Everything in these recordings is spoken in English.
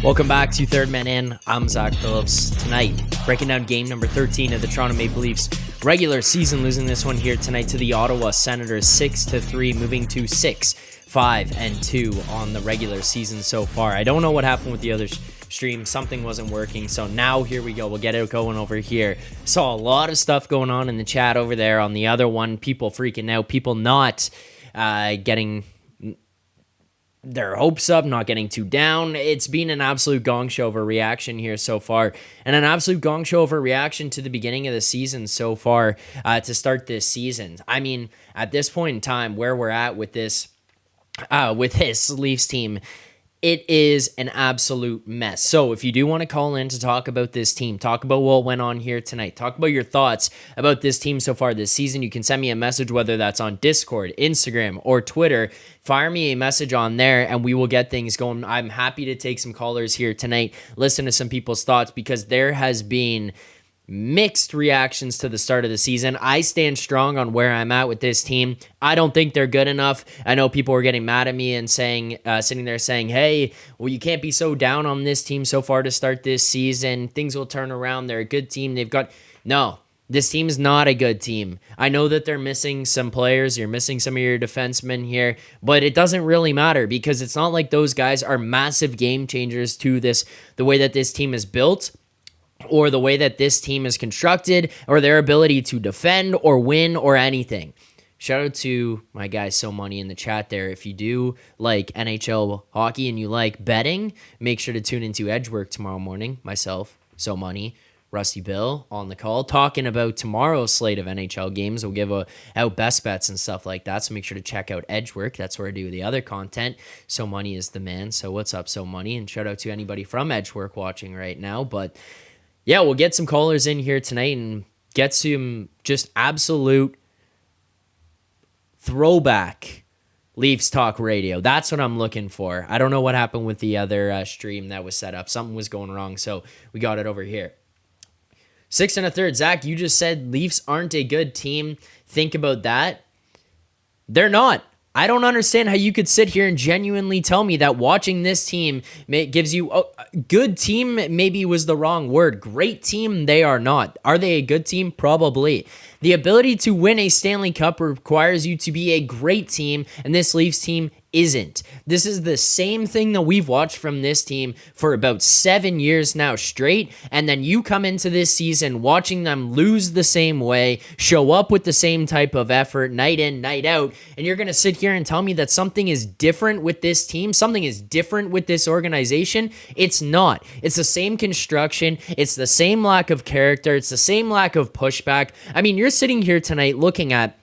Welcome back to Third Man In. I'm Zack Phillips. Tonight, breaking down game number 13 of the Toronto Maple Leafs regular season, losing this one here tonight to the Ottawa Senators 6-3, moving to 6-5-2 on the regular season so far. I don't know what happened with the other stream. Something wasn't working, so now here we go. We'll get it going over here. Saw a lot of stuff going on in the chat over there on the other one. People freaking out, people not getting their hopes up, not getting too down. It's been an absolute gong show of a reaction here so far, and an absolute gong show of a reaction to the beginning of the season so far to start this season. I mean, at this point in time, where we're at with this Leafs team, it is an absolute mess. So if you do want to call in to talk about this team, talk about what went on here tonight, talk about your thoughts about this team so far this season, you can send me a message, whether that's on Discord, Instagram, or Twitter. Fire me a message on there and we will get things going. I'm happy to take some callers here tonight, listen to some people's thoughts, because there has been mixed reactions to the start of the season. I stand strong on where I'm at with this team. I don't think they're good enough. I know people were getting mad at me and saying, sitting there saying, hey, well, you can't be so down on this team so far to start this season. Things will turn around. They're a good team. No, this team is not a good team. I know that they're missing some players. You're missing some of your defensemen here, but it doesn't really matter because it's not like those guys are massive game changers to the way that this team is built, or the way that this team is constructed, or their ability to defend or win or anything. Shout out to my guy So Money in the chat there. If you do like NHL hockey and you like betting, make sure to tune into Edgework tomorrow morning. Myself, So Money, Rusty Bill on the call, talking about tomorrow's slate of NHL games. We'll give out best bets and stuff like that, so make sure to check out Edgework. That's where I do the other content. So Money is the man. So what's up, So Money? And shout out to anybody from Edgework watching right now. But yeah, we'll get some callers in here tonight and get some just absolute throwback Leafs talk radio. That's what I'm looking for. I don't know what happened with the other stream that was set up. Something was going wrong, so we got it over here. 6 1/3. Zach, you just said Leafs aren't a good team. Think about that. They're not. I don't understand how you could sit here and genuinely tell me that watching this team gives you good team. Maybe was the wrong word. Great team, they are not. Are they a good team? Probably. The ability to win a Stanley Cup requires you to be a great team, and this Leafs team isn't. This is the same thing that we've watched from this team for about 7 years now straight, and then you come into this season watching them lose the same way, show up with the same type of effort night in, night out, and you're going to sit here and tell me that something is different with this team, something is different with this organization. It's not. It's the same construction. It's the same lack of character. It's the same lack of pushback. I mean, you're sitting here tonight looking at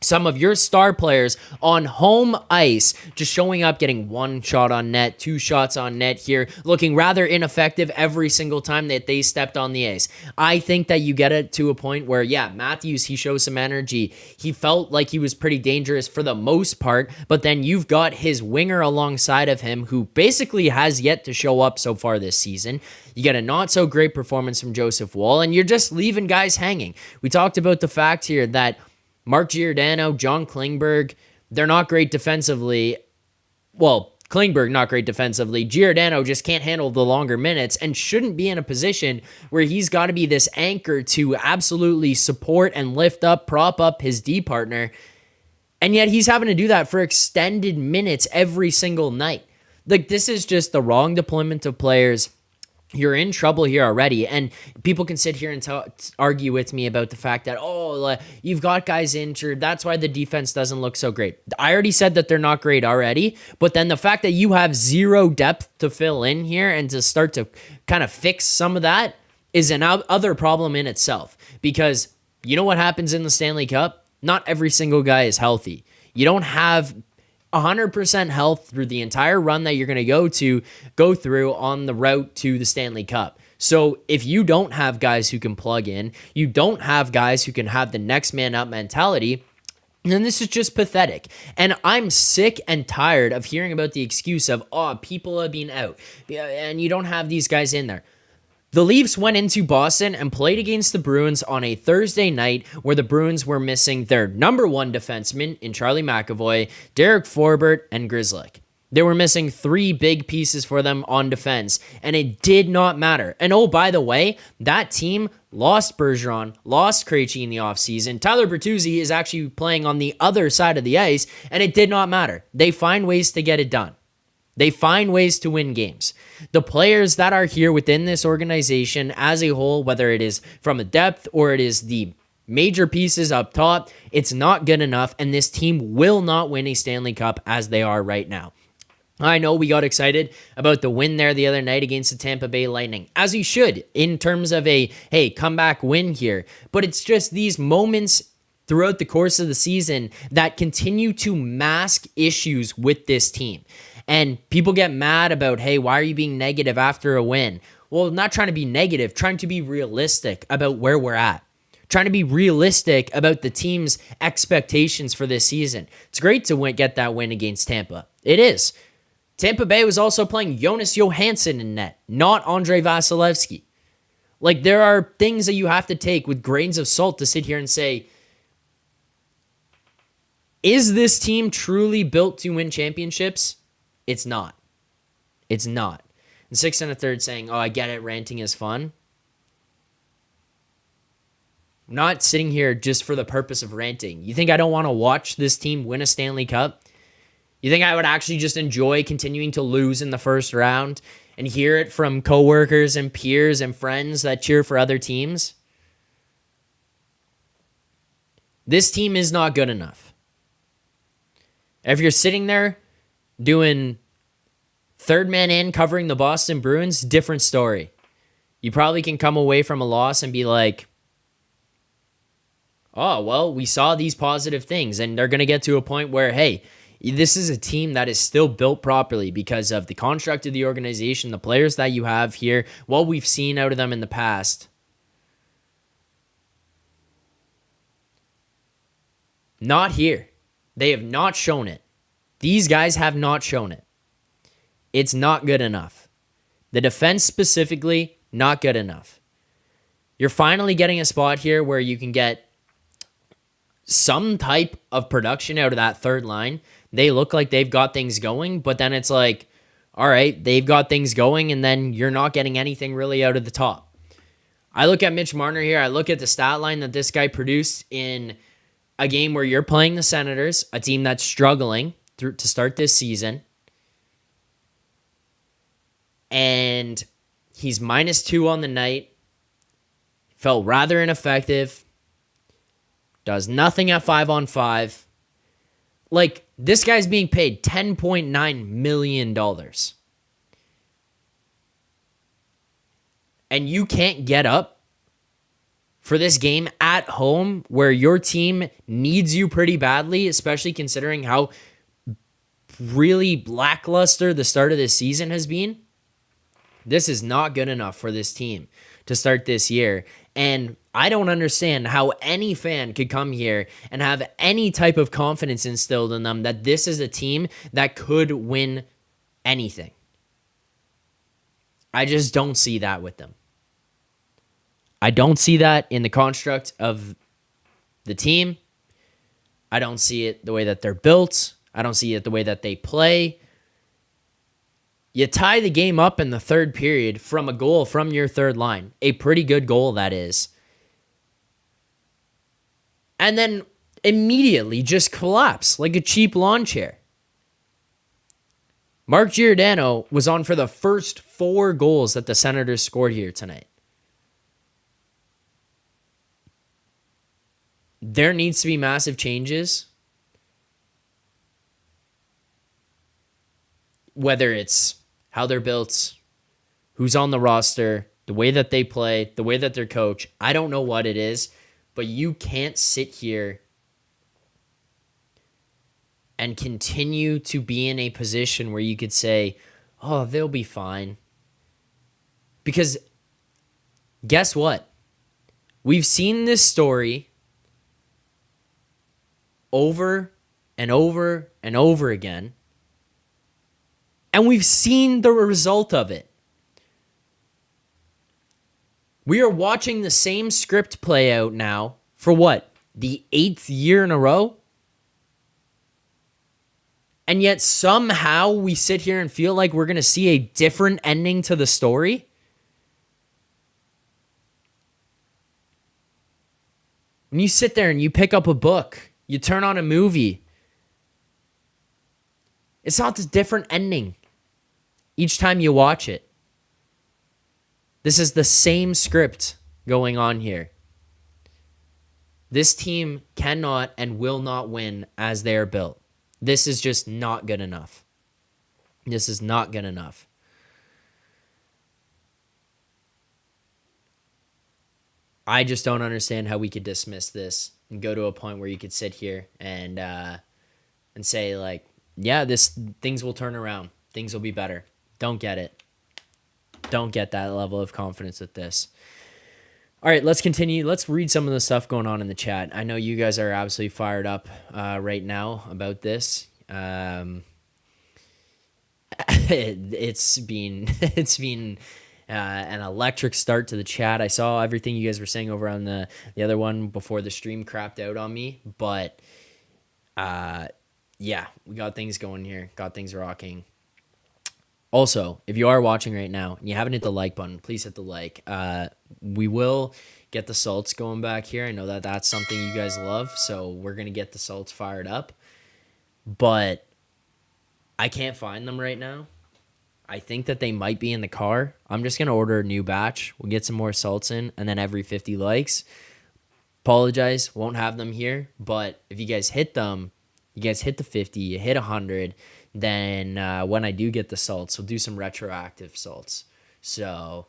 some of your star players on home ice just showing up, getting one shot on net, 2 shots on net here, looking rather ineffective every single time that they stepped on the ice. I think that you get it to a point where, yeah, Matthews, he shows some energy. He felt like he was pretty dangerous for the most part, but then you've got his winger alongside of him who basically has yet to show up so far this season. You get a not-so-great performance from Joseph Woll, and you're just leaving guys hanging. We talked about the fact here that Mark Giordano, John Klingberg, they're not great defensively. Well, Klingberg, not great defensively. Giordano just can't handle the longer minutes and shouldn't be in a position where he's got to be this anchor to absolutely support and lift up, prop up his D partner. And yet he's having to do that for extended minutes every single night. Like, this is just the wrong deployment of players. You're in trouble here already, and people can sit here and argue with me about the fact that, you've got guys injured, that's why the defense doesn't look so great. I already said that they're not great already, but then the fact that you have zero depth to fill in here and to start to kind of fix some of that is an other problem in itself, because you know what happens in the Stanley Cup? Not every single guy is healthy. You don't have 100% health through the entire run that you're going to go through on the route to the Stanley Cup. So if you don't have guys who can plug in, you don't have guys who can have the next man up mentality, then this is just pathetic. And I'm sick and tired of hearing about the excuse of, people are being out, and you don't have these guys in there. The Leafs went into Boston and played against the Bruins on a Thursday night where the Bruins were missing their number one defenseman in Charlie McAvoy, Derek Forbort, and Grzelcyk. They were missing 3 big pieces for them on defense, and it did not matter. And oh, by the way, that team lost Bergeron, lost Krejci in the offseason. Tyler Bertuzzi is actually playing on the other side of the ice, and it did not matter. They find ways to get it done. They find ways to win games. The players that are here within this organization as a whole, whether it is from the depth or it is the major pieces up top, it's not good enough, and this team will not win a Stanley Cup as they are right now. I know we got excited about the win there the other night against the Tampa Bay Lightning, as you should, in terms of a, hey, comeback win here. But it's just these moments throughout the course of the season that continue to mask issues with this team. And people get mad about, hey, why are you being negative after a win? Well, not trying to be negative, trying to be realistic about where we're at. Trying to be realistic about the team's expectations for this season. It's great to get that win against Tampa. It is. Tampa Bay was also playing Jonas Johansson in net, not Andrei Vasilevsky. Like, there are things that you have to take with grains of salt to sit here and say, is this team truly built to win championships? It's not. It's not. And 6 1/3 saying, oh, I get it, ranting is fun. I'm not sitting here just for the purpose of ranting. You think I don't want to watch this team win a Stanley Cup? You think I would actually just enjoy continuing to lose in the first round and hear it from coworkers and peers and friends that cheer for other teams? This team is not good enough. If you're sitting there doing third man in covering the Boston Bruins, different story. You probably can come away from a loss and be like, oh, well, we saw these positive things, and they're going to get to a point where, hey, this is a team that is still built properly because of the construct of the organization, the players that you have here, what we've seen out of them in the past. Not here. They have not shown it. These guys have not shown it. It's not good enough. The defense specifically, not good enough. You're finally getting a spot here where you can get some type of production out of that third line. They look like they've got things going, but then it's like, all right, they've got things going, and then you're not getting anything really out of the top. I look at Mitch Marner here. I look at the stat line that this guy produced in a game where you're playing the Senators, a team that's struggling to start this season. And he's -2 on the night. Felt rather ineffective. Does nothing at 5-on-5. Like, this guy's being paid $10.9 million. And you can't get up for this game at home where your team needs you pretty badly, especially considering how really lackluster the start of this season has been. This is not good enough for this team to start this year. And I don't understand how any fan could come here and have any type of confidence instilled in them that this is a team that could win anything. I just don't see that with them. I don't see that in the construct of the team. I don't see it the way that they're built. I don't see it the way that they play. You tie the game up in the third period from a goal from your third line. A pretty good goal, that is. And then immediately just collapse like a cheap lawn chair. Mark Giordano was on for the first 4 goals that the Senators scored here tonight. There needs to be massive changes. Whether it's how they're built, who's on the roster, the way that they play, the way that they're coached. I don't know what it is, but you can't sit here and continue to be in a position where you could say, oh, they'll be fine. Because guess what? We've seen this story over and over and over again. And we've seen the result of it. We are watching the same script play out now for what? The 8th year in a row? And yet somehow we sit here and feel like we're going to see a different ending to the story. When you sit there and you pick up a book, you turn on a movie, it's not this different ending each time you watch it. This is the same script going on here. This team cannot and will not win as they are built. This is just not good enough. This is not good enough. I just don't understand how we could dismiss this and go to a point where you could sit here and say, like, yeah, things will turn around. Things will be better. Don't get it. Don't get that level of confidence with this. All right, let's continue. Let's read some of the stuff going on in the chat. I know you guys are absolutely fired up right now about this. It's been an electric start to the chat. I saw everything you guys were saying over on the other one before the stream crapped out on me, but yeah, we got things going here. Got things rocking. Also, if you are watching right now and you haven't hit the like button, please hit the like. We will get the salts going back here. I know that that's something you guys love, so we're going to get the salts fired up. But I can't find them right now. I think that they might be in the car. I'm just going to order a new batch. We'll get some more salts in, and then every 50 likes. Apologize, won't have them here. But if you guys hit them, you guys hit the 50, you hit 100, then when I do get the salts, we'll do some retroactive salts. So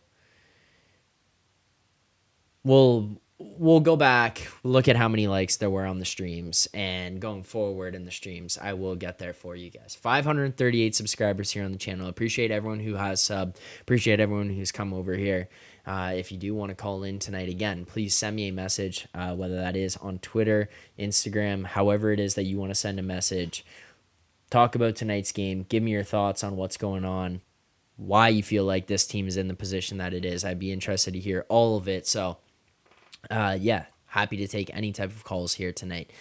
we'll go back, look at how many likes there were on the streams, and going forward in the streams, I will get there for you guys. 538 subscribers here on the channel. Appreciate everyone who has subbed. Appreciate everyone who's come over here. If you do want to call in tonight again, please send me a message, whether that is on Twitter, Instagram, however it is that you want to send a message. Talk about tonight's game. Give me your thoughts on what's going on, why you feel like this team is in the position that it is. I'd be interested to hear all of it. So, yeah, happy to take any type of calls here tonight.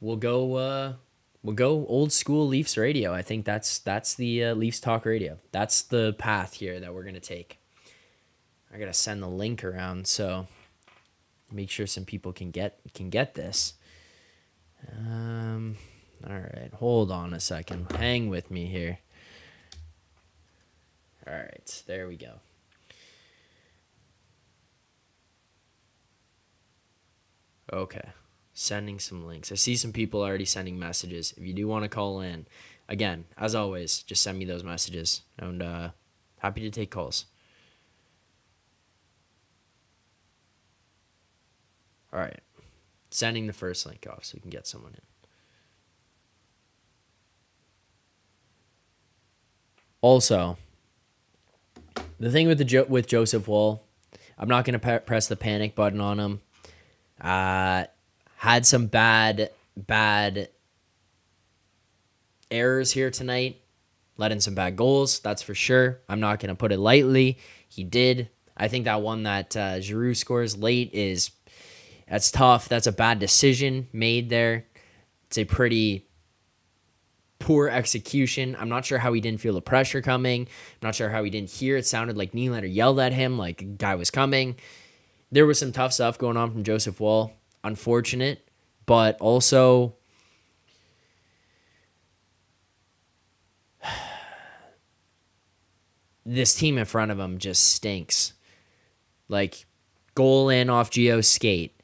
We'll go old school Leafs radio. I think that's the Leafs Talk Radio. That's the path here that we're gonna take. I gotta send the link around so make sure some people can get this. All right, hold on a second. Hang with me here. All right, there we go. Okay, sending some links. I see some people already sending messages. If you do want to call in, again, as always, just send me those messages. And happy to take calls. All right, sending the first link off so we can get someone in. Also, the thing with Joseph Woll, I'm not going to press the panic button on him. Had some bad errors here tonight. Let in some bad goals, that's for sure. I'm not going to put it lightly. He did. I think that one that Giroux scores late that's tough. That's a bad decision made there. It's a pretty poor execution. I'm not sure how he didn't feel the pressure coming. I'm not sure how he didn't hear. It sounded like Nylander yelled at him like a guy was coming. There was some tough stuff going on from Joseph Woll. Unfortunate, but also this team in front of him just stinks. Like, goal in off Gio's skate.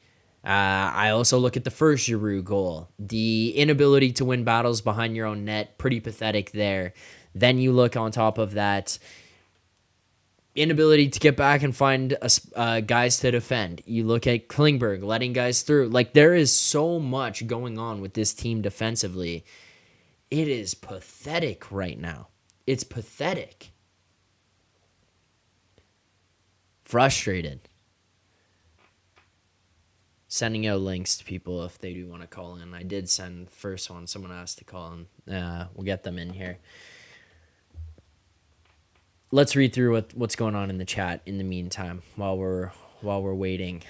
I also look at the first Giroux goal. The inability to win battles behind your own net, pretty pathetic there. Then you look on top of that, inability to get back and find guys to defend. You look at Klingberg letting guys through. Like, there is so much going on with this team defensively. It is pathetic right now. It's pathetic. Frustrated. Sending out links to people if they do want to call in. I did send the first one. Someone asked to call in. We'll get them in here. Let's read through what's going on in the chat in the meantime while we're waiting.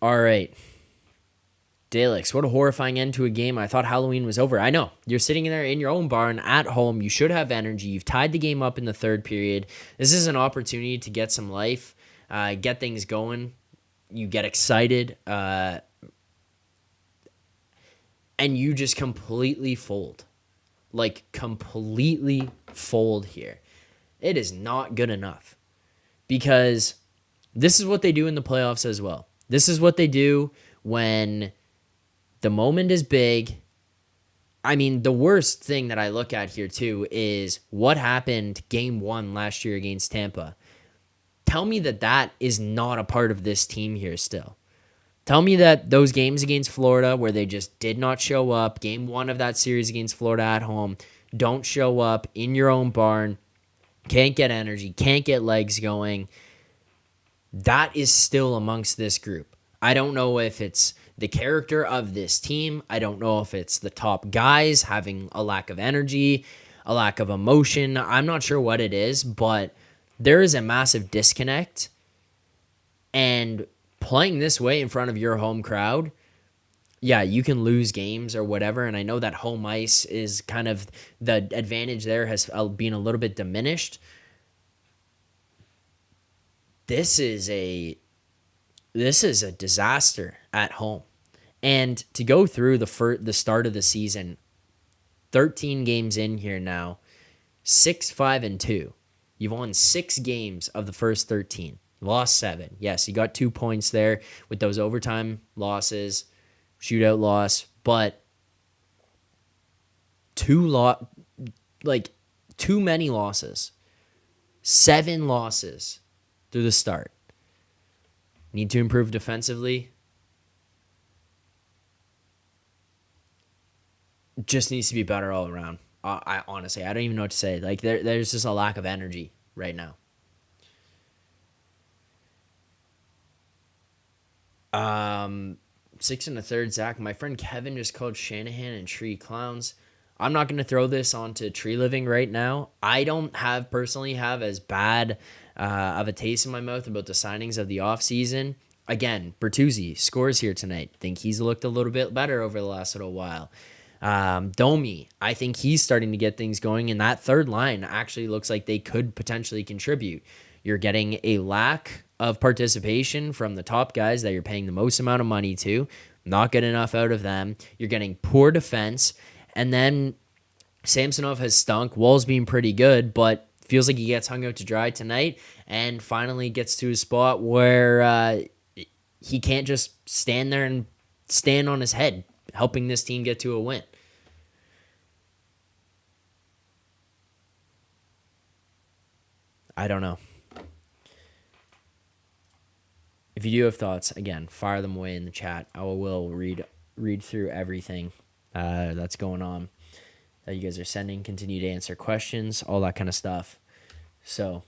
All right. Daleks, what a horrifying end to a game. I thought Halloween was over. I know. You're sitting there in your own barn at home. You should have energy. You've tied the game up in the third period. This is an opportunity to get some life, get things going. You get excited, and you just completely fold. Like, completely fold here. It is not good enough. Because this is what they do in the playoffs as well. This is what they do when the moment is big. I mean, the worst thing that I look at here, too, is what happened game 1 last year against Tampa. Tell me that that is not a part of this team here still. Tell me that those games against Florida where they just did not show up, game 1 of that series against Florida at home, don't show up in your own barn, can't get energy, can't get legs going. That is still amongst this group. I don't know if it's the character of this team. I don't know if it's the top guys having a lack of energy, a lack of emotion. I'm not sure what it is, but there is a massive disconnect. And playing this way in front of your home crowd, yeah, you can lose games or whatever. And I know that home ice is kind of the advantage there has been a little bit diminished. This is a disaster at home. And to go through the start of the season, 13 games in here now, 6-5-2. You've won 6 games of the first 13. Lost 7. Yes, you got 2 points there with those overtime losses, shootout loss, but too many losses. 7 losses through the start. Need to improve defensively. Just needs to be better all around. I honestly, I don't even know what to say. Like there's just a lack of energy right now. 6 1/3, Zach. My friend Kevin just called Shanahan and Tree clowns. I'm not going to throw this onto Tree Living right now. I don't personally have as bad of a taste in my mouth about the signings of the offseason. Again, Bertuzzi scores here tonight. Think he's looked a little bit better over the last little while. Domi, I think he's starting to get things going, and that third line actually looks like they could potentially contribute. You're getting a lack of participation from the top guys that you're paying the most amount of money to. Not good enough out of them. You're getting poor defense. And then Samsonov has stunk. Wall's been pretty good, but feels like he gets hung out to dry tonight and finally gets to a spot where he can't just stand there and stand on his head, helping this team get to a win. I don't know. If you do have thoughts, again, fire them away in the chat. I will read through everything that's going on that you guys are sending. Continue to answer questions, all that kind of stuff. So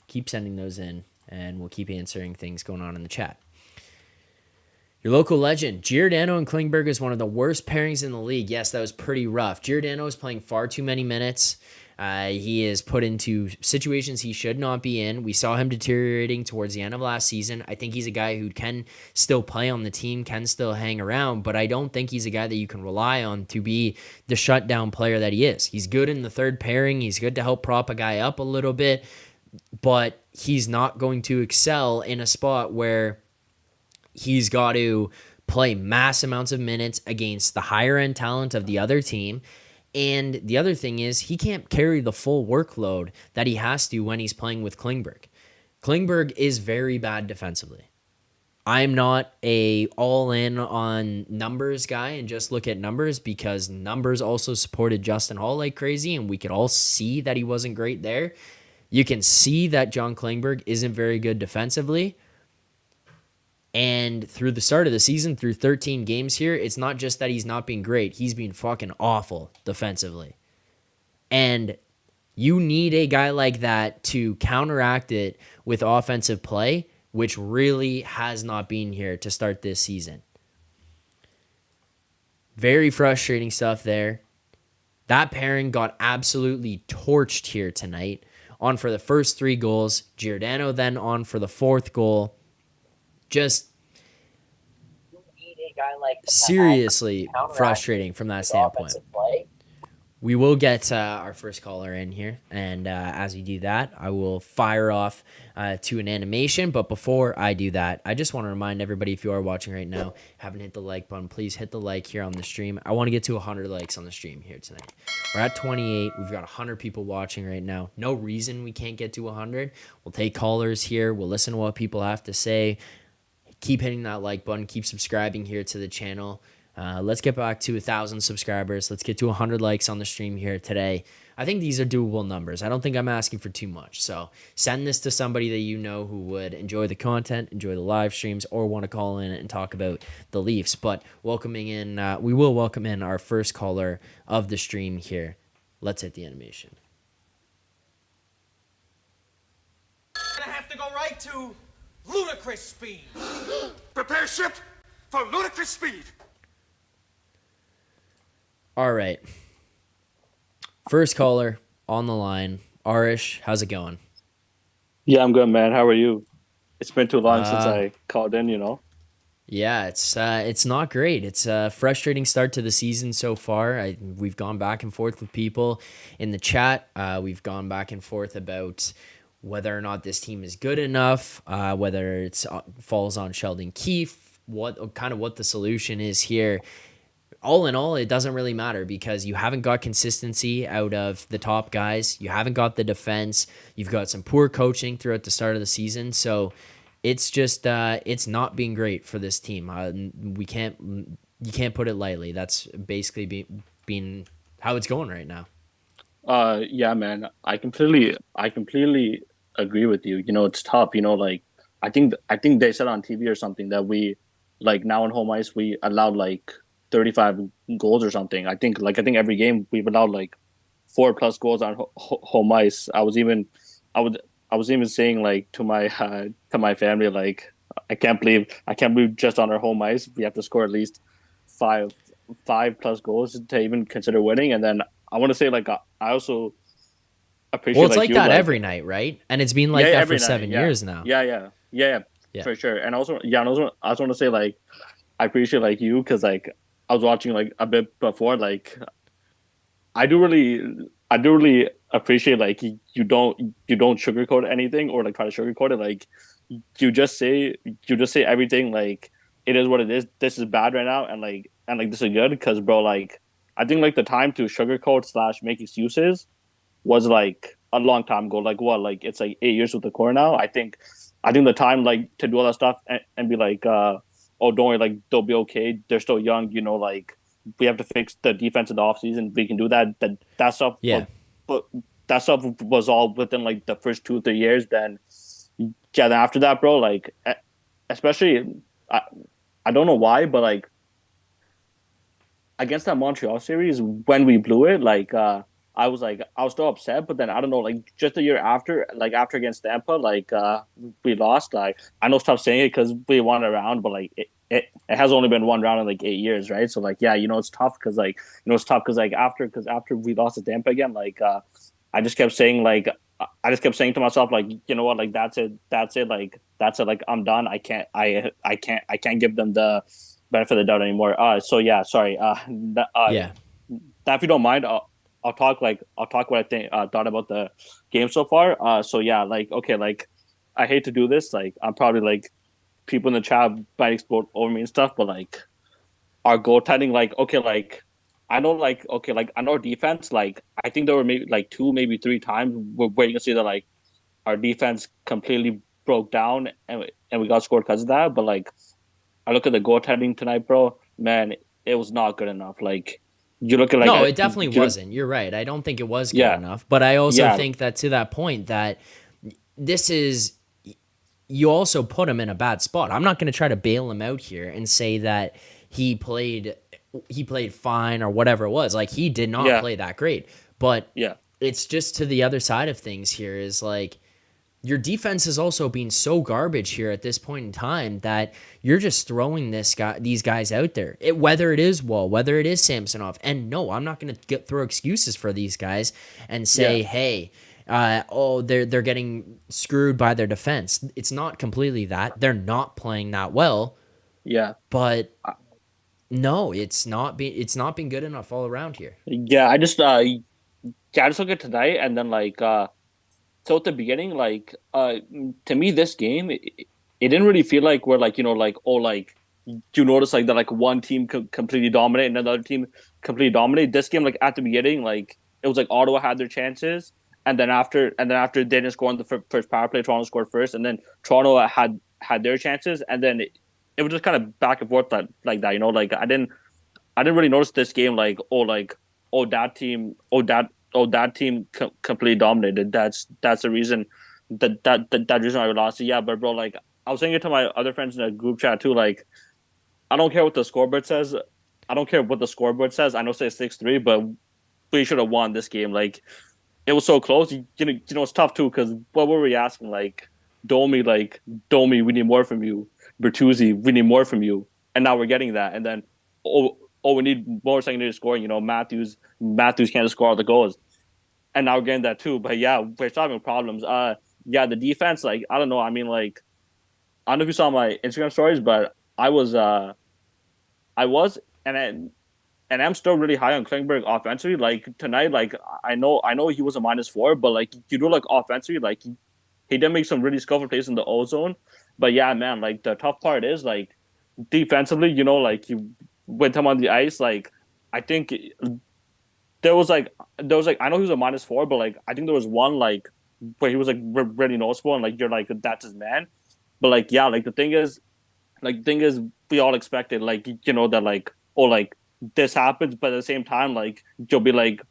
keep sending those in, and we'll keep answering things going on in the chat. Your local legend, Giordano and Klingberg is one of the worst pairings in the league. Yes, that was pretty rough. Giordano is playing far too many minutes. He is put into situations he should not be in. We saw him deteriorating towards the end of last season. I think he's a guy who can still play on the team, can still hang around, but I don't think he's a guy that you can rely on to be the shutdown player that he is. He's good in the third pairing. He's good to help prop a guy up a little bit, but he's not going to excel in a spot where he's got to play mass amounts of minutes against the higher end talent of the other team. And the other thing is he can't carry the full workload that he has to when he's playing with Klingberg. Klingberg is very bad defensively. I'm not a all-in on numbers guy and just look at numbers, because numbers also supported Justin Hall like crazy, and we could all see that he wasn't great there. You can see that John Klingberg isn't very good defensively. And through the start of the season, through 13 games here, it's not just that he's not being great. He's been fucking awful defensively. And you need a guy like that to counteract it with offensive play, which really has not been here to start this season. Very frustrating stuff there. That pairing got absolutely torched here tonight. On for the first 3 goals. Giordano then on for the 4th goal. Just seriously frustrating from that standpoint. We will get our first caller in here, and as we do that, I will fire off to an animation. But before I do that, I just want to remind everybody, if you are watching right now, haven't hit the like button, please hit the like here on the stream. I want to get to 100 likes on the stream here tonight. We're at 28. We've got 100 people watching right now. No reason we can't get to 100. We'll take callers here. We'll listen to what people have to say. Keep hitting that like button. Keep subscribing here to the channel. Let's get back to 1,000 subscribers. Let's get to 100 likes on the stream here today. I think these are doable numbers. I don't think I'm asking for too much. So send this to somebody that you know who would enjoy the content, enjoy the live streams, or want to call in and talk about the Leafs. But we will welcome in our first caller of the stream here. Let's hit the animation. I have to go right to ludicrous speed. Prepare ship for ludicrous speed. All right. First caller on the line. Arish, how's it going? Yeah, I'm good, man. How are you? It's been too long since I called in, Yeah, it's not great. It's a frustrating start to the season so far. We've gone back and forth with people in the chat. We've gone back and forth about whether or not this team is good enough, whether it falls on Sheldon Keefe, what the solution is here. All in all, it doesn't really matter because you haven't got consistency out of the top guys. You haven't got the defense. You've got some poor coaching throughout the start of the season. So it's just it's not being great for this team. You can't put it lightly. That's basically being how it's going right now. Yeah, man. I completely agree with you. It's tough. Like I think they said on TV or something that we now on home ice we allowed 35 goals or something. I think every game we've allowed 4+ goals on home ice. I was even saying to my family I can't believe just on our home ice we have to score at least five plus goals to even consider winning. And then I want to say I also appreciate. Well, it's that every night, right? And it's been that for 7 years now. Yeah, for sure. And also I also want to say I appreciate you because I was watching a bit before. I do really appreciate you don't sugarcoat anything or try to sugarcoat it. You just say everything it is what it is. This is bad right now, and this is good because bro, I think the time to sugarcoat / make excuses was a long time ago. It's 8 years with the core now. I think the time to do all that stuff and be oh, don't worry, they'll be okay. They're still young, we have to fix the defense in the offseason. We can do that. That stuff. Yeah. But that stuff was all within the first 2-3 years. Then, yeah. Then after that, bro, especially, I don't know why, but against that Montreal series when we blew it, I was still upset, but then I don't know, just the year after, after against Tampa, we lost. I know it's tough saying it because we won a round, but it has only been one round in 8 years, right? So yeah, it's tough because after we lost to Tampa again, I just kept saying to myself you know what, that's it, I'm done. I can't give them the benefit of the doubt anymore. So yeah, sorry. Yeah. Now, if you don't mind, I'll talk what I think thought about the game so far. So yeah, okay, I hate to do this. I'm probably people in the chat might explode over me and stuff, but our goaltending, okay, I know okay, I know our defense, I think there were maybe 2, maybe 3 times where you can see that our defense completely broke down and we got scored because of that. But I look at the goaltending tonight, bro, man, it was not good enough. You look at no, it definitely wasn't. You're right. I don't think it was good enough. But I also think that to that point that this is, you also put him in a bad spot. I'm not going to try to bail him out here and say that he played fine or whatever it was. He did not play that great. But it's just to the other side of things here is your defense is also being so garbage here at this point in time that you're just throwing these guys out there. Whether it is Wall, whether it is Samsonov, and no, I'm not going to throw excuses for these guys and say, hey, they're getting screwed by their defense. It's not completely that. They're not playing that well. Yeah, but No, it's not been good enough all around here. Yeah, I just look at tonight and then so at the beginning, to me this game it didn't really feel like we're like you notice like that like one team completely dominate and another team completely dominate. This game like at the beginning like it was like Ottawa had their chances and then after they didn't score on the first power play, Toronto scored first, and then Toronto had their chances, and then it was just kind of back and forth like that. Like I didn't really notice this game that team completely dominated. That's the reason that reason I lost it. Yeah, but bro, like I was saying it to my other friends in the group chat too. Like I don't care what the scoreboard says. I don't care what the scoreboard says. I know say 6-3, but we should have won this game. Like it was so close. It's tough too because what were we asking? Domi, we need more from you. Bertuzzi, we need more from you. And now we're getting that. And then we need more secondary scoring. Matthews can't score all the goals. And now we're getting that too. But yeah, we're still having problems. Yeah, the defense, like I don't know. I mean, like I don't know if you saw my Instagram stories, but I was, and I'm still really high on Klingberg offensively. Like tonight, like I know he was a -4, but like you do like offensively, like he did make some really skillful plays in the O zone. But yeah, man, like the tough part is like defensively, like you with him on the ice, like I think there was like I know he was a -4, but like I think there was one like where he was like really noticeable, and like you're like that's his man. But like yeah, like the thing is we all expected like that like like this happens, but at the same time like you'll be like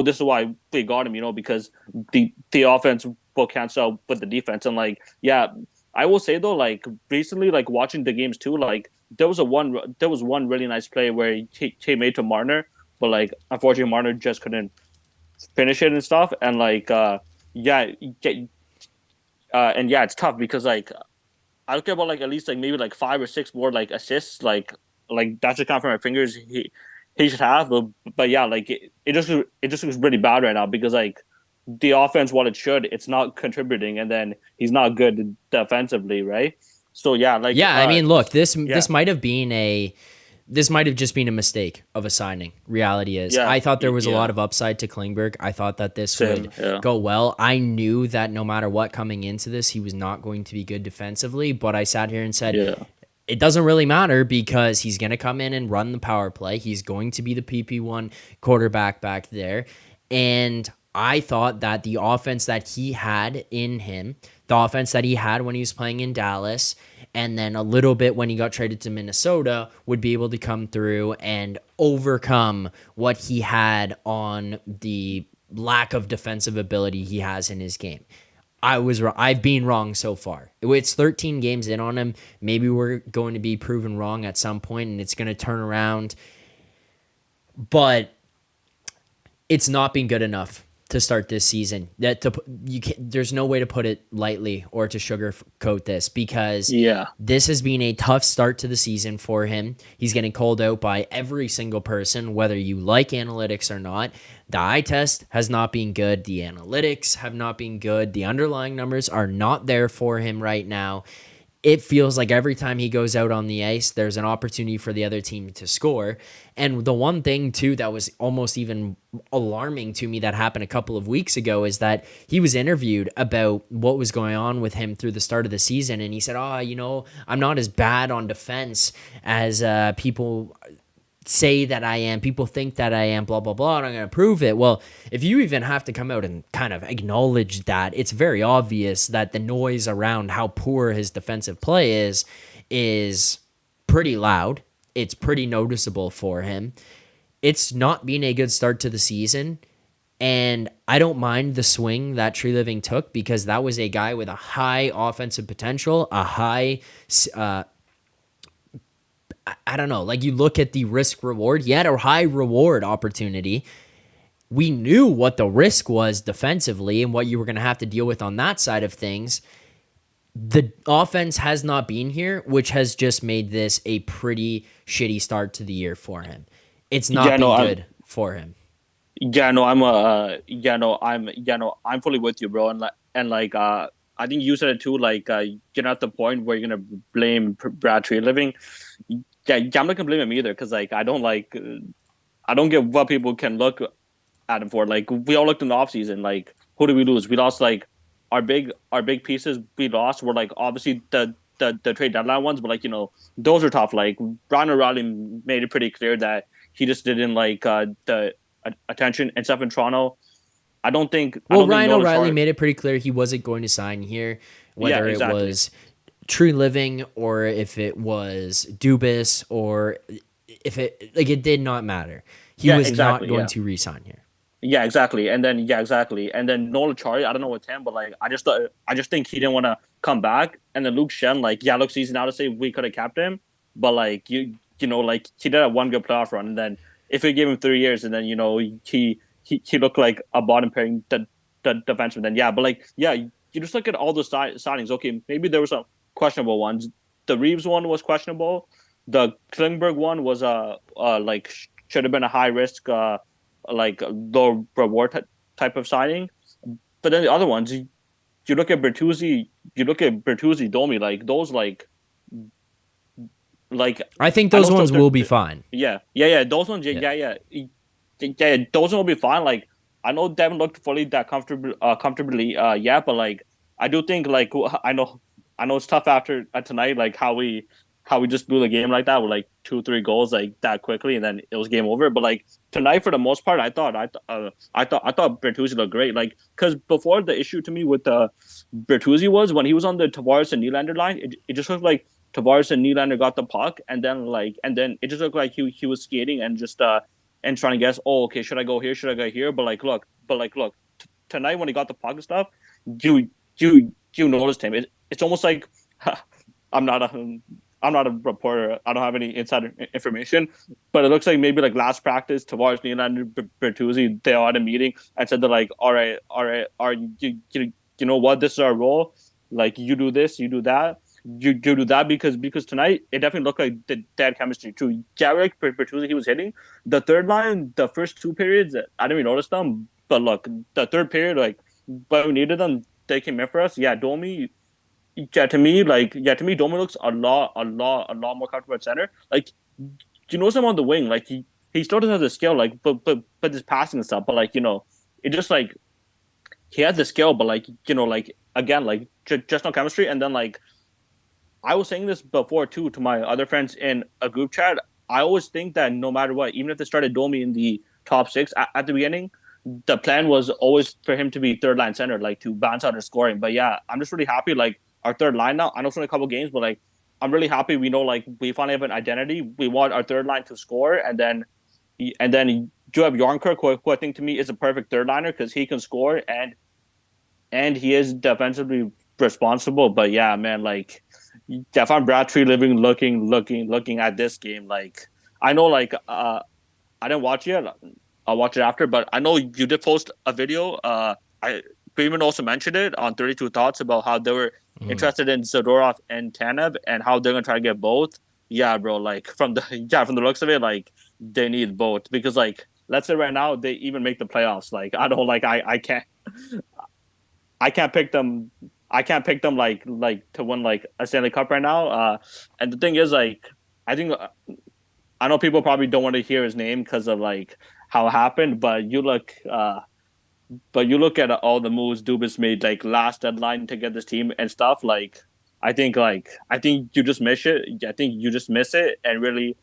this is why we got him, because the offense will cancel out with the defense. And like yeah, I will say though, like recently, like watching the games too, like there was one really nice play where he made to Marner, but like unfortunately Marner just couldn't finish it and stuff. And like yeah, and yeah, it's tough because like I look about like at least like maybe like 5 or 6 more like assists, like that should count from my fingers. He should have, but yeah, like it just looks really bad right now because like the offense, what it should, it's not contributing, and then he's not good defensively, right? So yeah, like Yeah, I mean, look, this yeah, this might have been this might have just been a mistake of a signing. Reality is, yeah, I thought there was a yeah, lot of upside to Klingberg. I thought that this same, would yeah, go well. I knew that no matter what coming into this, he was not going to be good defensively, but I sat here and said, yeah, it doesn't really matter because he's going to come in and run the power play. He's going to be the PP1 quarterback back there. And I thought that the offense that he had in him, the offense that he had when he was playing in Dallas, and then a little bit when he got traded to Minnesota, would be able to come through and overcome what he had on the lack of defensive ability he has in his game. I've been wrong so far. It's 13 games in on him. Maybe we're going to be proven wrong at some point and it's going to turn around. But it's not been good enough to start this season. There's no way to put it lightly or to sugarcoat this because yeah, this has been a tough start to the season for him. He's getting called out by every single person, whether you like analytics or not. The eye test has not been good. The analytics have not been good. The underlying numbers are not there for him right now. It feels like every time he goes out on the ice, there's an opportunity for the other team to score. And the one thing, too, that was almost even alarming to me that happened a couple of weeks ago is that he was interviewed about what was going on with him through the start of the season. And he said, I'm not as bad on defense as people say that I am. People think that I am, blah, blah, blah, and I'm going to prove it. Well, if you even have to come out and kind of acknowledge that, it's very obvious that the noise around how poor his defensive play is pretty loud. It's pretty noticeable for him. It's not been a good start to the season, and I don't mind the swing that Tree Living took because that was a guy with a high offensive potential, a high I don't know, like you look at the risk reward, he had a high reward opportunity. We knew what the risk was defensively and what you were going to have to deal with on that side of things. The offense has not been here, which has just made this a pretty shitty start to the year for him. It's not been good for him. Yeah, no, I'm fully with you, bro. And I think you said it too. Like, you're not at the point where you're gonna blame Brad Tree Living. yeah, I'm not gonna blame him either because like I don't get what people can look at him for. Like we all looked in the offseason, like who did we lose? We lost like our big pieces we lost were like obviously the trade deadline ones, but like those are tough. Like Ryan O'Reilly made it pretty clear that he just didn't like the attention and stuff in Toronto. I don't think. Well, Ryan O'Reilly made it pretty clear he wasn't going to sign here, whether it was Tree Living or if it was Dubas or if it did not matter. He was not going to re-sign here. Yeah, exactly. And then Noel Acciari, I don't know what's him, but like I just think he didn't want to come back. And then Luke Shen, like look, season out to say we could have kept him, but like like he did have one good playoff run, and then if we gave him 3 years, and then he looked like a bottom pairing defenseman. Then but like you just look at all the signings. Okay, maybe there were some questionable ones. The Reeves one was questionable. The Klingberg one was like should have been a high risk like low reward type of signing. But then the other ones, you look at Bertuzzi, Domi, like those like I think those ones will be fine. Yeah. Those ones, yeah. Those ones will be fine. Like I know they haven't looked fully that comfortably yet, but like I do think like I know it's tough after tonight, like how we just blew the game like that with like 2-3 goals like that quickly, and then it was game over. But like tonight, for the most part, I thought Bertuzzi looked great. Like because before, the issue to me with Bertuzzi was when he was on the Tavares and Nylander line, it just looked like Tavares and Nylander got the puck, and then it just looked like he was skating and just and trying to guess, oh, okay, should I go here, should I go here? But look, tonight when he got the puck and stuff, you noticed him. It's almost like I'm not a reporter. I don't have any insider information, but it looks like maybe like last practice, Tavares, Nylander, Bertuzzi, they all had a meeting and said they're like, all right, you know what? This is our role. Like you do this, you do that, you do that because tonight it definitely looked like they had chemistry too. Jarek Bertuzzi, he was hitting the third line. The first 2 periods, I didn't even notice them, but look, the third period, like when we needed them, they came in for us. Yeah, Domi. To me, Domi looks a lot more comfortable at center. Like, him on the wing. Like he still doesn't have the skill. Like, but his passing and stuff. But like, it just like he has the skill. But like, like again, like just no chemistry. And then like, I was saying this before too to my other friends in a group chat. I always think that no matter what, even if they started Domi in the top 6 at the beginning, the plan was always for him to be third line center, like to bounce out his scoring. But yeah, I'm just really happy. Like. Our third line now, I know it's only a couple games, but like I'm really happy. We know like we finally have an identity. We want our third line to score, and then you have Yarnkirk, who I think to me is a perfect third liner because he can score and he is defensively responsible. But yeah, man, like if I'm Brad Tree Living looking at this game, like I know like I didn't watch it yet. I'll watch it after, but I know you did post a video. Freeman also mentioned it on 32 Thoughts about how they were interested in Zadorov and Tanev and how they're gonna try to get both. Yeah, bro. Like from the looks of it, like they need both because like let's say right now they even make the playoffs. Like I don't like I can't pick them. I can't pick them like to win like a Stanley Cup right now. And the thing is like I think I know people probably don't want to hear his name because of like how it happened, but you look. But you look at all the moves Dubas made, like last deadline to get this team and stuff. Like, I think you just miss it. I think you just miss it and really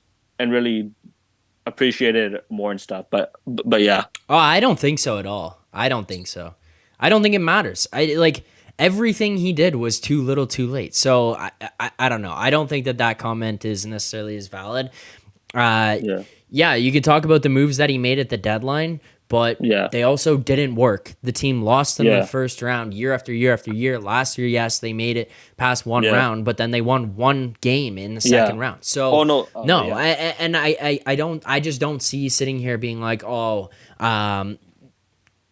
appreciate it more and stuff. But yeah. Oh, I don't think so at all. I don't think so. I don't think it matters. I like everything he did was too little, too late. So I don't know. I don't think that comment is necessarily as valid. Yeah, you could talk about the moves that he made at the deadline. But they also didn't work. The team lost in the first round year after year after year. Last year, yes, they made it past one round, but then they won one game in the second round. So I just don't see sitting here being like,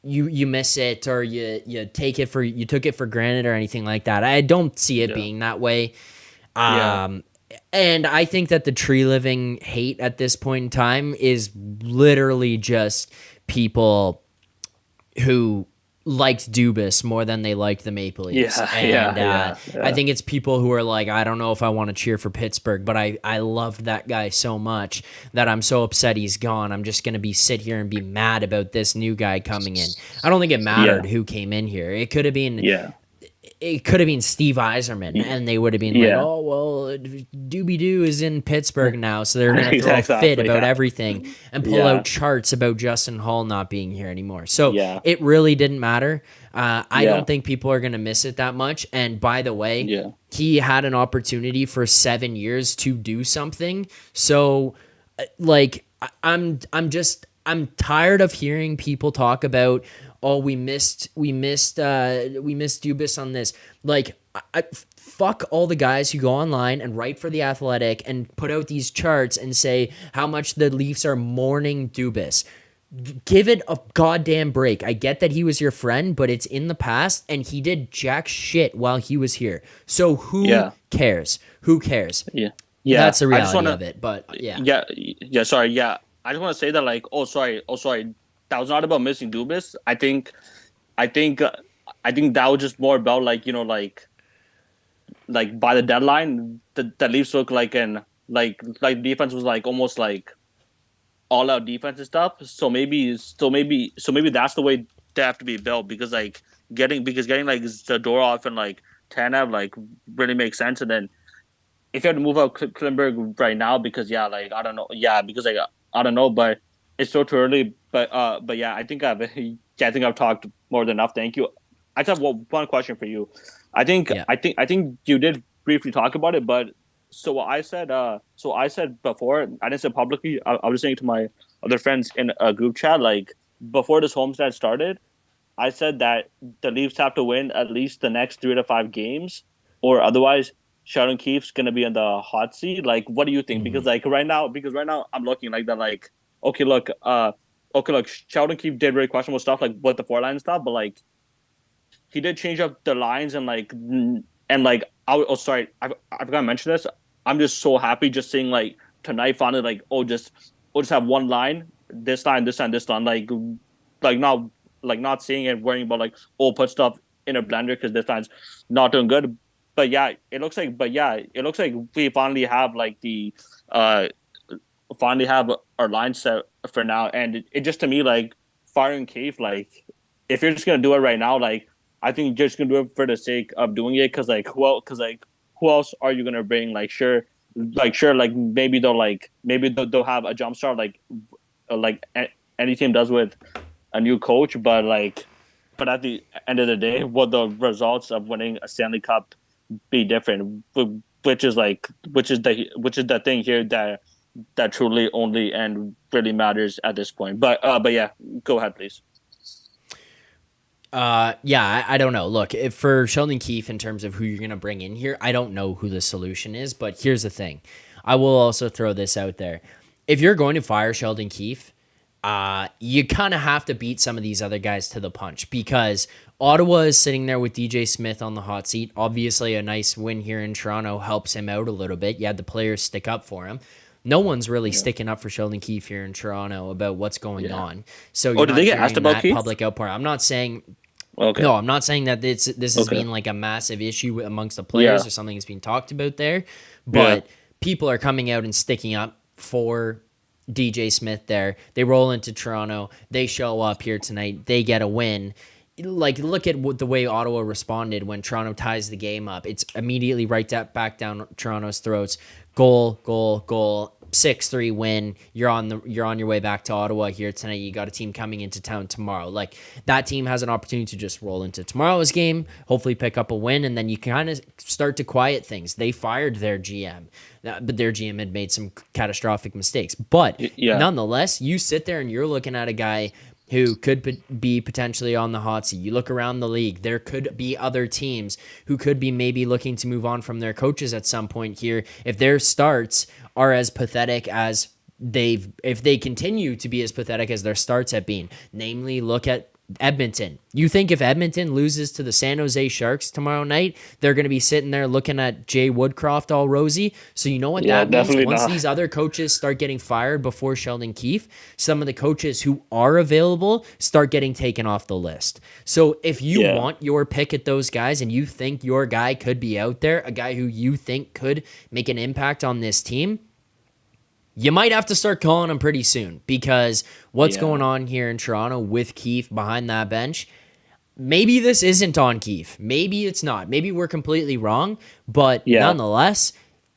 you miss it or you took it for granted or anything like that. I don't see it being that way. And I think that the Tree Living hate at this point in time is literally just people who liked Dubas more than they liked the Maple Leafs. Yeah. I think it's people who are like, I don't know if I want to cheer for Pittsburgh, but I loved that guy so much that I'm so upset he's gone. I'm just going to sit here and be mad about this new guy coming in. I don't think it mattered who came in here. It could have been Steve Yzerman, and they would have been like, oh, well, Doobie-Doo is in Pittsburgh now, so they're going to throw a fit about everything and pull out charts about Justin Hall not being here anymore. So it really didn't matter. I don't think people are going to miss it that much. And by the way, he had an opportunity for 7 years to do something. So, like, I'm tired of hearing people talk about, oh, we missed Dubas on this. Like, fuck all the guys who go online and write for The Athletic and put out these charts and say how much the Leafs are mourning Dubas. Give it a goddamn break. I get that he was your friend, but it's in the past, and he did jack shit while he was here. So who cares? Who cares? Yeah. That's the reality of it. But Sorry. I just want to say that, like, sorry. That was not about missing Dubas. I think that was just more about, like, you know, like by the deadline, the Leafs look like defense was like almost like all out defense and stuff. So maybe that's the way they have to be built, because getting like Zadorov and like Tanev like really makes sense. And then if you have to move out Klingberg right now, because I don't know, but it's so too early. But I think I've talked more than enough. Thank you. I just have one question for you. I think you did briefly talk about it, but so what I said before, I didn't say publicly. I was saying to my other friends in a group chat, like, before this homestand started, I said that the Leafs have to win at least the next 3 to 5 games, or otherwise Sheldon Keefe's gonna be in the hot seat. Like, what do you think? Because right now I'm looking like that. Like, okay, look, Sheldon Keefe did very questionable stuff, like with the 4-line stuff, but like he did change up the lines and I forgot to mention this. I'm just so happy just seeing like tonight finally like we'll just have one line, this line, this line, this line, like not seeing it, worrying about like put stuff in a blender because this line's not doing good. But it looks like we finally have like our line set for now, and it just, to me, like, firing Keefe, like, if you're just gonna do it right now, like, I think you're just gonna do it for the sake of doing it, because who else are you gonna bring? Like, maybe they'll have a jump start like any team does with a new coach, but at the end of the day, will the results of winning a Stanley Cup be different? Which is the thing here that truly only and really matters at this point. But go ahead, please. I don't know. Look, for Sheldon Keefe, in terms of who you're going to bring in here, I don't know who the solution is, but here's the thing. I will also throw this out there. If you're going to fire Sheldon Keefe, you kind of have to beat some of these other guys to the punch, because Ottawa is sitting there with DJ Smith on the hot seat. Obviously, a nice win here in Toronto helps him out a little bit. You had the players stick up for him. No one's really sticking up for Sheldon Keefe here in Toronto about what's going on. So you're did they get asked about Keefe? Public outpouring. I'm not saying... Okay. No, I'm not saying that this has been like a massive issue amongst the players or something that's being talked about there, but people are coming out and sticking up for DJ Smith there. They roll into Toronto. They show up here tonight. They get a win. Like, look at the way Ottawa responded when Toronto ties the game up. It's immediately back down Toronto's throats. Goal, 6-3 win. You're on your way back to Ottawa here tonight. You got a team coming into town tomorrow. Like, that team has an opportunity to just roll into tomorrow's game, hopefully pick up a win, and then you kind of start to quiet things. They fired their GM, but their GM had made some catastrophic mistakes. But nonetheless, you sit there and you're looking at a guy who could be potentially on the hot seat. You look around the league, there could be other teams who could be maybe looking to move on from their coaches at some point here if their starts are as pathetic as if they continue to be as pathetic as their starts have been. Namely, look at Edmonton. You think if Edmonton loses to the San Jose Sharks tomorrow night, they're going to be sitting there looking at Jay Woodcroft all rosy? So you know what that means? Once these other coaches start getting fired before Sheldon Keefe, some of the coaches who are available start getting taken off the list. So if you want your pick at those guys and you think your guy could be out there, a guy who you think could make an impact on this team, you might have to start calling him pretty soon, because what's going on here in Toronto with Keefe behind that bench, maybe this isn't on Keefe. Maybe it's not. Maybe we're completely wrong. But nonetheless,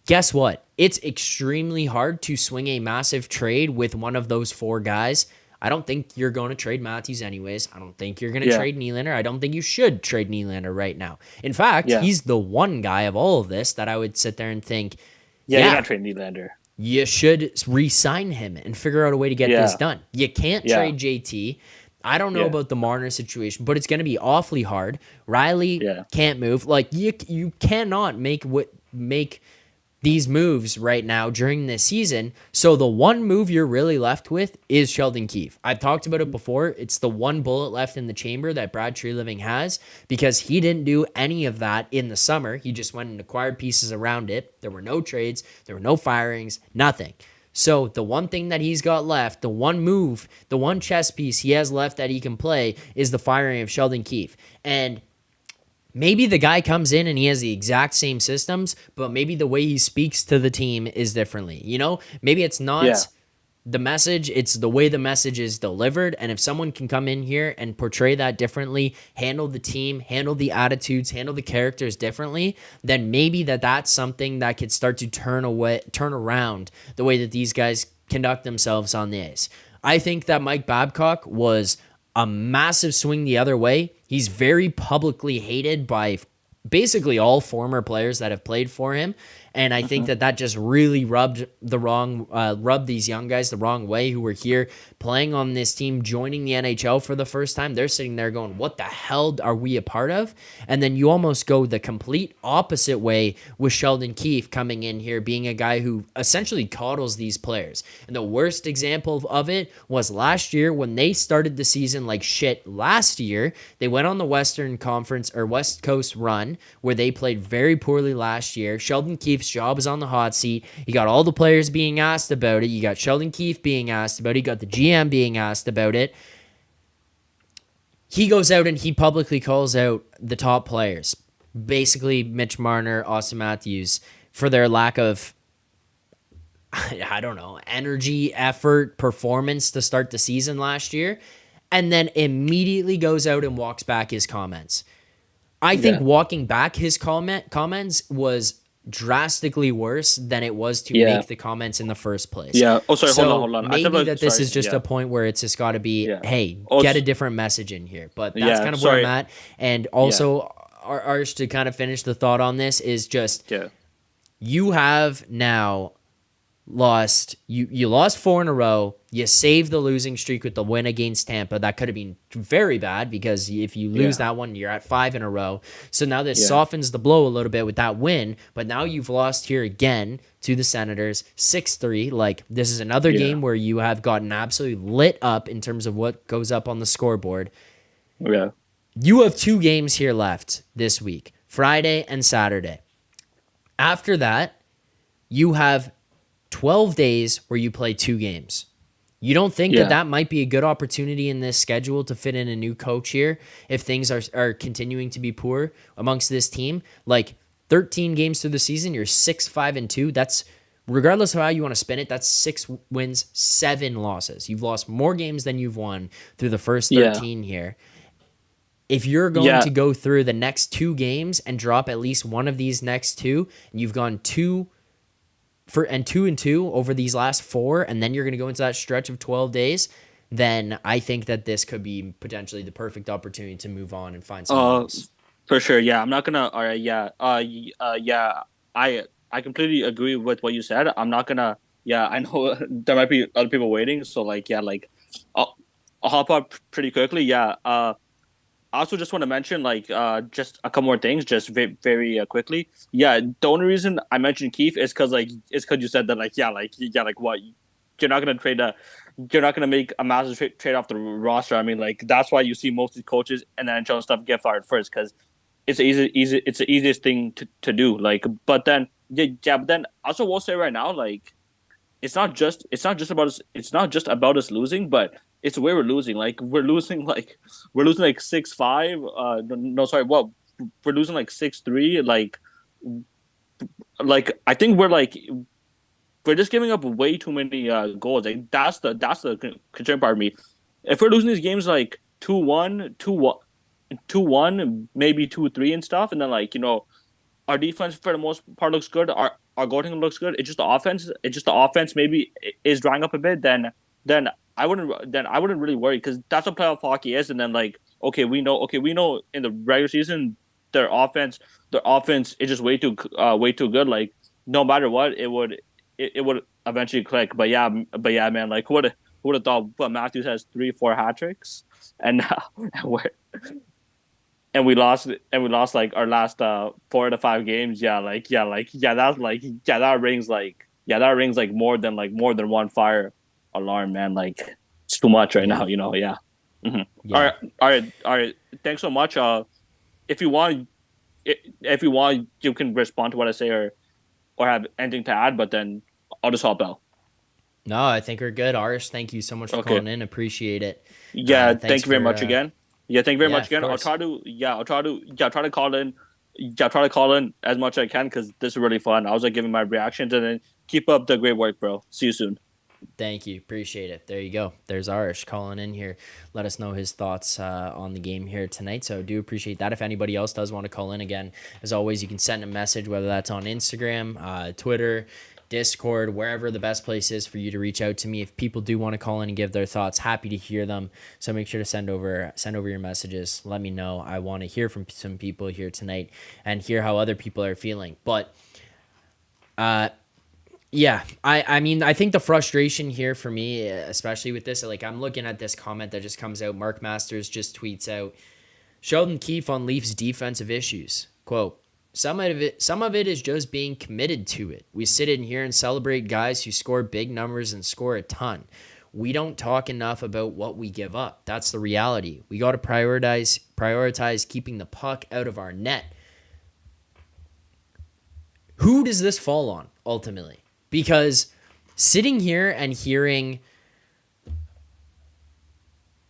guess what? It's extremely hard to swing a massive trade with one of those four guys. I don't think you're going to trade Matthews anyways. I don't think you're going to trade Nylander. I don't think you should trade Nylander right now. In fact, he's the one guy of all of this that I would sit there and think, you're not trading Nylander. You should re-sign him and figure out a way to get this done. You can't trade JT. I don't know about the Marner situation, but it's going to be awfully hard. Riley can't move. Like, you cannot make these moves right now during this season. So the one move you're really left with is Sheldon Keefe. I've talked about it before. It's the one bullet left in the chamber that Brad Treliving has, because he didn't do any of that in the summer. He just went and acquired pieces around it. There were no trades. There were no firings, nothing. So the one thing that he's got left, the one move, the one chess piece he has left that he can play is the firing of Sheldon Keefe. And maybe the guy comes in and he has the exact same systems, but maybe the way he speaks to the team is differently. You know, maybe it's not the message, it's the way the message is delivered. And if someone can come in here and portray that differently, handle the team, handle the attitudes, handle the characters differently, then maybe that's something that could start to turn around the way that these guys conduct themselves on the ice. I think that Mike Babcock was a massive swing the other way. He's very publicly hated by basically all former players that have played for him. And I think that just really rubbed these young guys the wrong way, who were here playing on this team, joining the NHL for the first time. They're sitting there going, what the hell are we a part of? And then you almost go the complete opposite way with Sheldon Keefe coming in here, being a guy who essentially coddles these players. And the worst example of it was last year when they started the season like shit. Last year, they went on the Western Conference or West Coast run where they played very poorly last year. Sheldon Keefe's job is on the hot seat. You got all the players being asked about it. You got Sheldon Keefe being asked about it. You got the GM being asked about it. He goes out and he publicly calls out the top players, basically Mitch Marner, Austin Matthews, for their lack of, I don't know, energy, effort, performance to start the season last year, and then immediately goes out and walks back his comments. I think walking back his comments was drastically worse than it was to make the comments in the first place. Yeah. Oh, sorry. Hold on. Maybe this is just a point where it's just got to be, hey, get a different message in here. But that's kind of where I'm at. And also, Arish, to kind of finish the thought on this is just, you have now lost, you lost 4 in a row. You saved the losing streak with the win against Tampa. That could have been very bad, because if you lose that one, you're at 5 in a row. So now this softens the blow a little bit with that win, but now you've lost here again to the Senators 6-3. Like, this is another game where you have gotten absolutely lit up in terms of what goes up on the scoreboard. Yeah. You have 2 games here left this week, Friday and Saturday. After that, you have 12 days where you play 2 games. You don't think that might be a good opportunity in this schedule to fit in a new coach here if things are continuing to be poor amongst this team? Like, 13 games through the season, you're 6-5-2. That's, regardless of how you want to spin it, that's 6 wins, 7 losses. You've lost more games than you've won through the first 13 here. If you're going to go through the next 2 games and drop at least one of these next 2, and you've gone 2 and 2 over these last 4, and then you're going to go into that stretch of 12 days, then I think that this could be potentially the perfect opportunity to move on and find something else. For sure, yeah. I'm not gonna. All right, yeah. I completely agree with what you said. I'm not gonna. Yeah, I know there might be other people waiting. So I'll hop up pretty quickly. Yeah. I also just want to mention just a couple more things, just very quickly. Yeah, the only reason I mentioned Keefe is because you said that what you're not gonna trade you're not gonna make a massive trade off the roster. I mean, like that's why you see most of the coaches and then NHL stuff get fired first because it's it's the easiest thing to do. Like, but then but then also will say right now, like it's not just about us losing, but it's where we're losing. Like we're losing like 6-5. No, sorry, what we're losing like 6-3. Like I think we're just giving up way too many goals. Like that's the concern part of me. If we're losing these games like 2-1, 2-1, maybe 2-3 and stuff, and then like our defense for the most part looks good. Our goaltending looks good. It's just the offense. It's just the offense maybe is drying up a bit. Then I wouldn't really worry because that's what playoff hockey is. And then like we know in the regular season their offense is just way too good. Like no matter what it would eventually click. But yeah, man. Like who would have thought? But Matthews has 3-4 hat tricks, and and we lost like our last 4 to 5 games. That rings like more than one fire alarm, man. Like it's too much right now, Yeah. Mm-hmm. Yeah. All right. Thanks so much. If you want, you can respond to what I say or have anything to add. But then I'll just hop out. No, I think we're good. Arish, thank you so much for calling in. Appreciate it. Yeah, thank you very much again. Yeah, thank you very much again. I'll try to call in. Yeah, try to call in as much as I can because this is really fun. I was like giving my reactions and then keep up the great work, bro. See you soon. Thank you. Appreciate it. There you go. There's Arish calling in here. Let us know his thoughts on the game here tonight. So I do appreciate that. If anybody else does want to call in again, as always, you can send a message, whether that's on Instagram, Twitter, Discord, wherever the best place is for you to reach out to me. If people do want to call in and give their thoughts, happy to hear them. So make sure to send over your messages. Let me know. I want to hear from some people here tonight and hear how other people are feeling. But yeah, I mean, I think the frustration here for me, especially with this, like I'm looking at this comment that just comes out. Mark Masters just tweets out, Sheldon Keefe on Leafs defensive issues. Quote, Some of it is just being committed to it. We sit in here and celebrate guys who score big numbers and score a ton. We don't talk enough about what we give up. That's the reality. We got to prioritize keeping the puck out of our net. Who does this fall on ultimately? Because sitting here and hearing,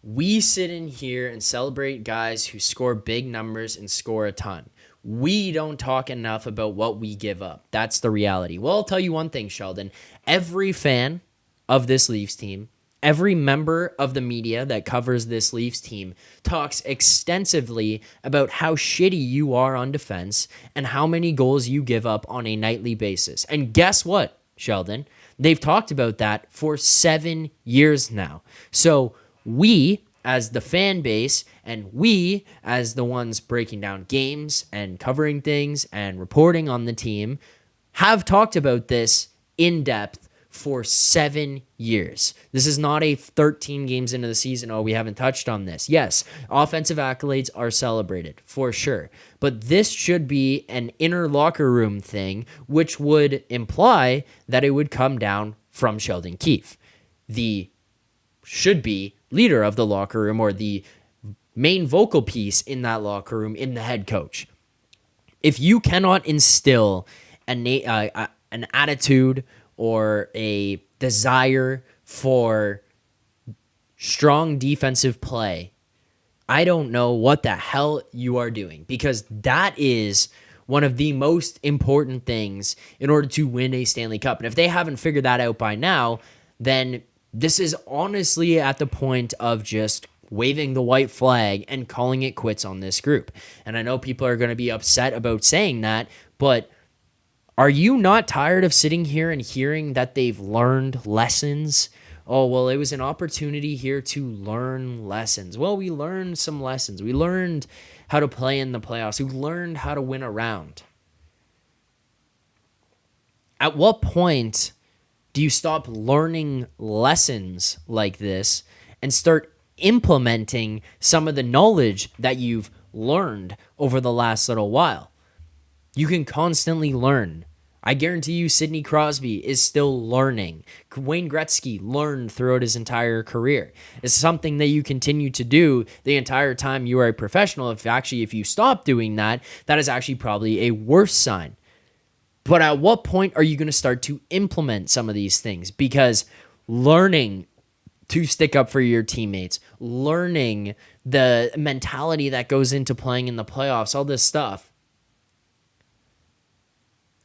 we sit in here and celebrate guys who score big numbers and score a ton. We don't talk enough about what we give up. That's the reality. Well, I'll tell you one thing, Sheldon. Every fan of this Leafs team, every member of the media that covers this Leafs team talks extensively about how shitty you are on defense and how many goals you give up on a nightly basis. And guess what, Sheldon? They've talked about that for 7 years now. So we, as the fan base, and we, as the ones breaking down games and covering things and reporting on the team, have talked about this in depth for 7 years. This is not a 13 games into the season, oh, we haven't touched on this. Yes, offensive accolades are celebrated, for sure. But this should be an inner locker room thing, which would imply that it would come down from Sheldon Keefe, the should be leader of the locker room or the main vocal piece in that locker room in the head coach. If you cannot instill an attitude or a desire for strong defensive play, I don't know what the hell you are doing, because that is one of the most important things in order to win a Stanley Cup. And if they haven't figured that out by now, then this is honestly at the point of just waving the white flag and calling it quits on this group. And I know people are going to be upset about saying that, but are you not tired of sitting here and hearing that they've learned lessons? Oh, well, it was an opportunity here to learn lessons. Well, we learned some lessons. We learned how to play in the playoffs. We learned how to win a round. At what point do you stop learning lessons like this and start implementing some of the knowledge that you've learned over the last little while? You can constantly learn. I guarantee you Sidney Crosby is still learning. Wayne Gretzky learned throughout his entire career. It's something that you continue to do the entire time you are a professional. If you stop doing that, that is actually probably a worse sign. But at what point are you going to start to implement some of these things? Because learning to stick up for your teammates, learning the mentality that goes into playing in the playoffs, all this stuff,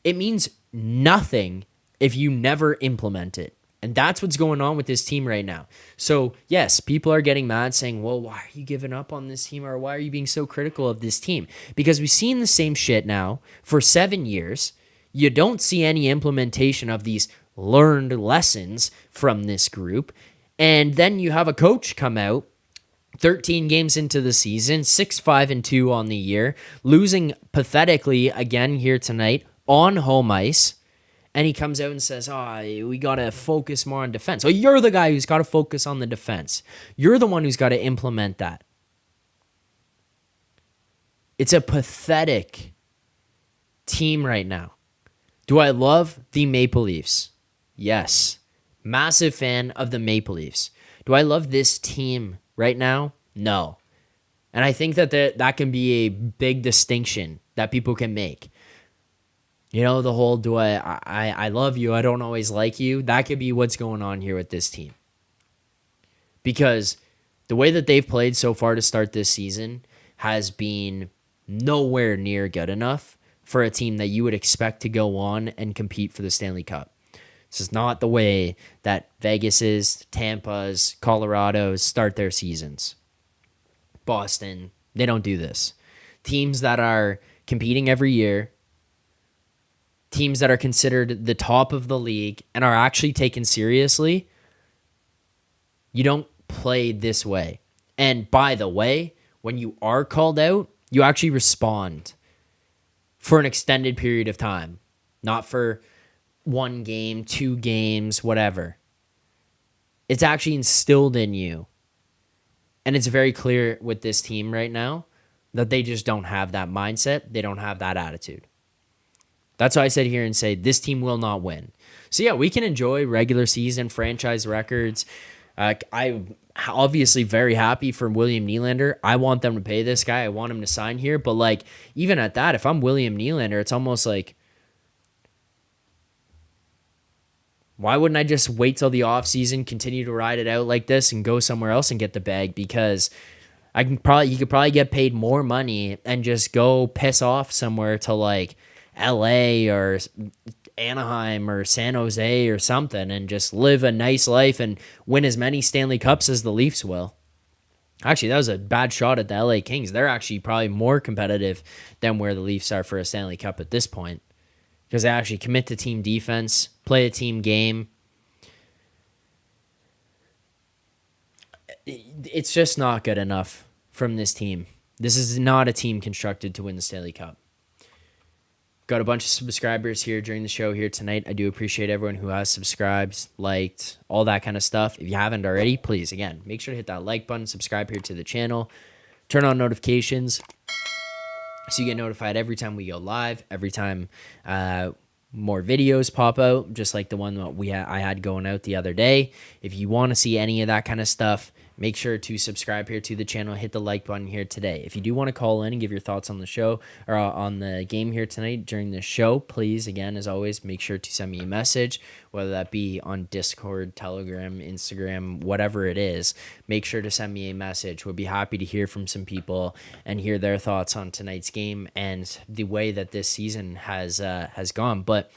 it means nothing if you never implement it. And that's what's going on with this team right now. So, yes, people are getting mad saying, well, why are you giving up on this team? Or why are you being so critical of this team? Because we've seen the same shit now for 7 years. You don't see any implementation of these learned lessons from this group. And then you have a coach come out 13 games into the season, 6-5-2 on the year, losing pathetically again here tonight on home ice, and he comes out and says, we got to focus more on defense. Oh, you're the guy who's got to focus on the defense. You're the one who's got to implement that. It's a pathetic team right now. Do I love the Maple Leafs? Yes. Massive fan of the Maple Leafs. Do I love this team right now? No. And I think that can be a big distinction that people can make. You know, the whole I love you, I don't always like you. That could be what's going on here with this team. Because the way that they've played so far to start this season has been nowhere near good enough for a team that you would expect to go on and compete for the Stanley Cup. This is not the way that Vegas's, Tampa's, Colorado's start their seasons. Boston, they don't do this. Teams that are competing every year, teams that are considered the top of the league and are actually taken seriously, you don't play this way. And by the way, when you are called out, you actually respond for an extended period of time, not for 1 game, 2 games, whatever. It's actually instilled in you. And it's very clear with this team right now that they just don't have that mindset. They don't have that attitude. That's why I sit here and say this team will not win. So yeah, we can enjoy regular season franchise records. I'm obviously very happy for William Nylander. I want them to pay this guy. I want him to sign here. But like, even at that, if I'm William Nylander, it's almost like, why wouldn't I just wait till the offseason, continue to ride it out like this, and go somewhere else and get the bag? Because you could probably get paid more money and just go piss off somewhere to like LA or Anaheim or San Jose or something and just live a nice life and win as many Stanley Cups as the Leafs will. Actually, that was a bad shot at the LA Kings. They're actually probably more competitive than where the Leafs are for a Stanley Cup at this point, because they actually commit to team defense, play a team game. It's just not good enough from this team. This is not a team constructed to win the Stanley Cup. Got a bunch of subscribers here during the show here tonight. I do appreciate everyone who has subscribed, liked, all that kind of stuff. If you haven't already, please, again, make sure to hit that like button, subscribe here to the channel, turn on notifications so you get notified every time we go live, every time more videos pop out, just like the one that I had going out the other day. If you want to see any of that kind of stuff, make sure to subscribe here to the channel, hit the like button here today. If you do want to call in and give your thoughts on the show or on the game here tonight during the show, please, again, as always, make sure to send me a message, whether that be on Discord, Telegram, Instagram, whatever it is. Make sure to send me a message. We'll be happy to hear from some people and hear their thoughts on tonight's game and the way that this season has gone. But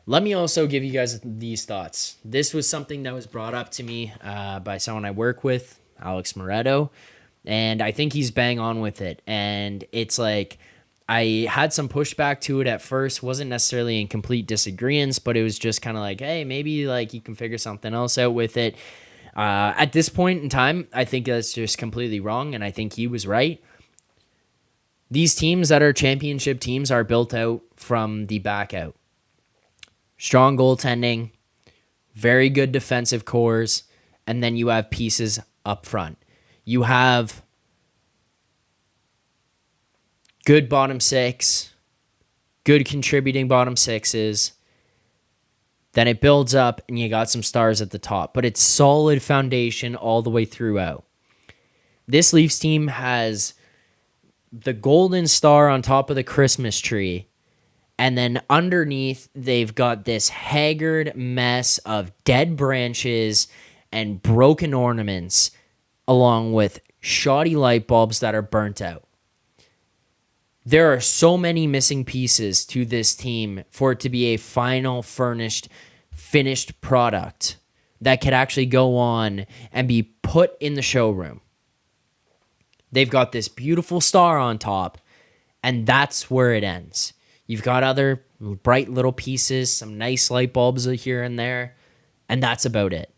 let me also give you guys these thoughts. This was something that was brought up to me by someone I work with, Alex Moretto, and I think he's bang on with it. And it's like, I had some pushback to it at first, wasn't necessarily in complete disagreement, but it was just kind of like, hey, maybe like you can figure something else out with it. At this point in time, I think that's just completely wrong, and I think he was right. These teams that are championship teams are built out from the back out. Strong goaltending, very good defensive cores, and then you have pieces up front. You have good bottom six, good contributing bottom sixes. Then it builds up and you got some stars at the top. But it's solid foundation all the way throughout. This Leafs team has the golden star on top of the Christmas tree. And then underneath, they've got this haggard mess of dead branches and broken ornaments, along with shoddy light bulbs that are burnt out. There are so many missing pieces to this team for it to be a final finished product that could actually go on and be put in the showroom. They've got this beautiful star on top, and that's where it ends. You've got other bright little pieces, some nice light bulbs here and there, and that's about it.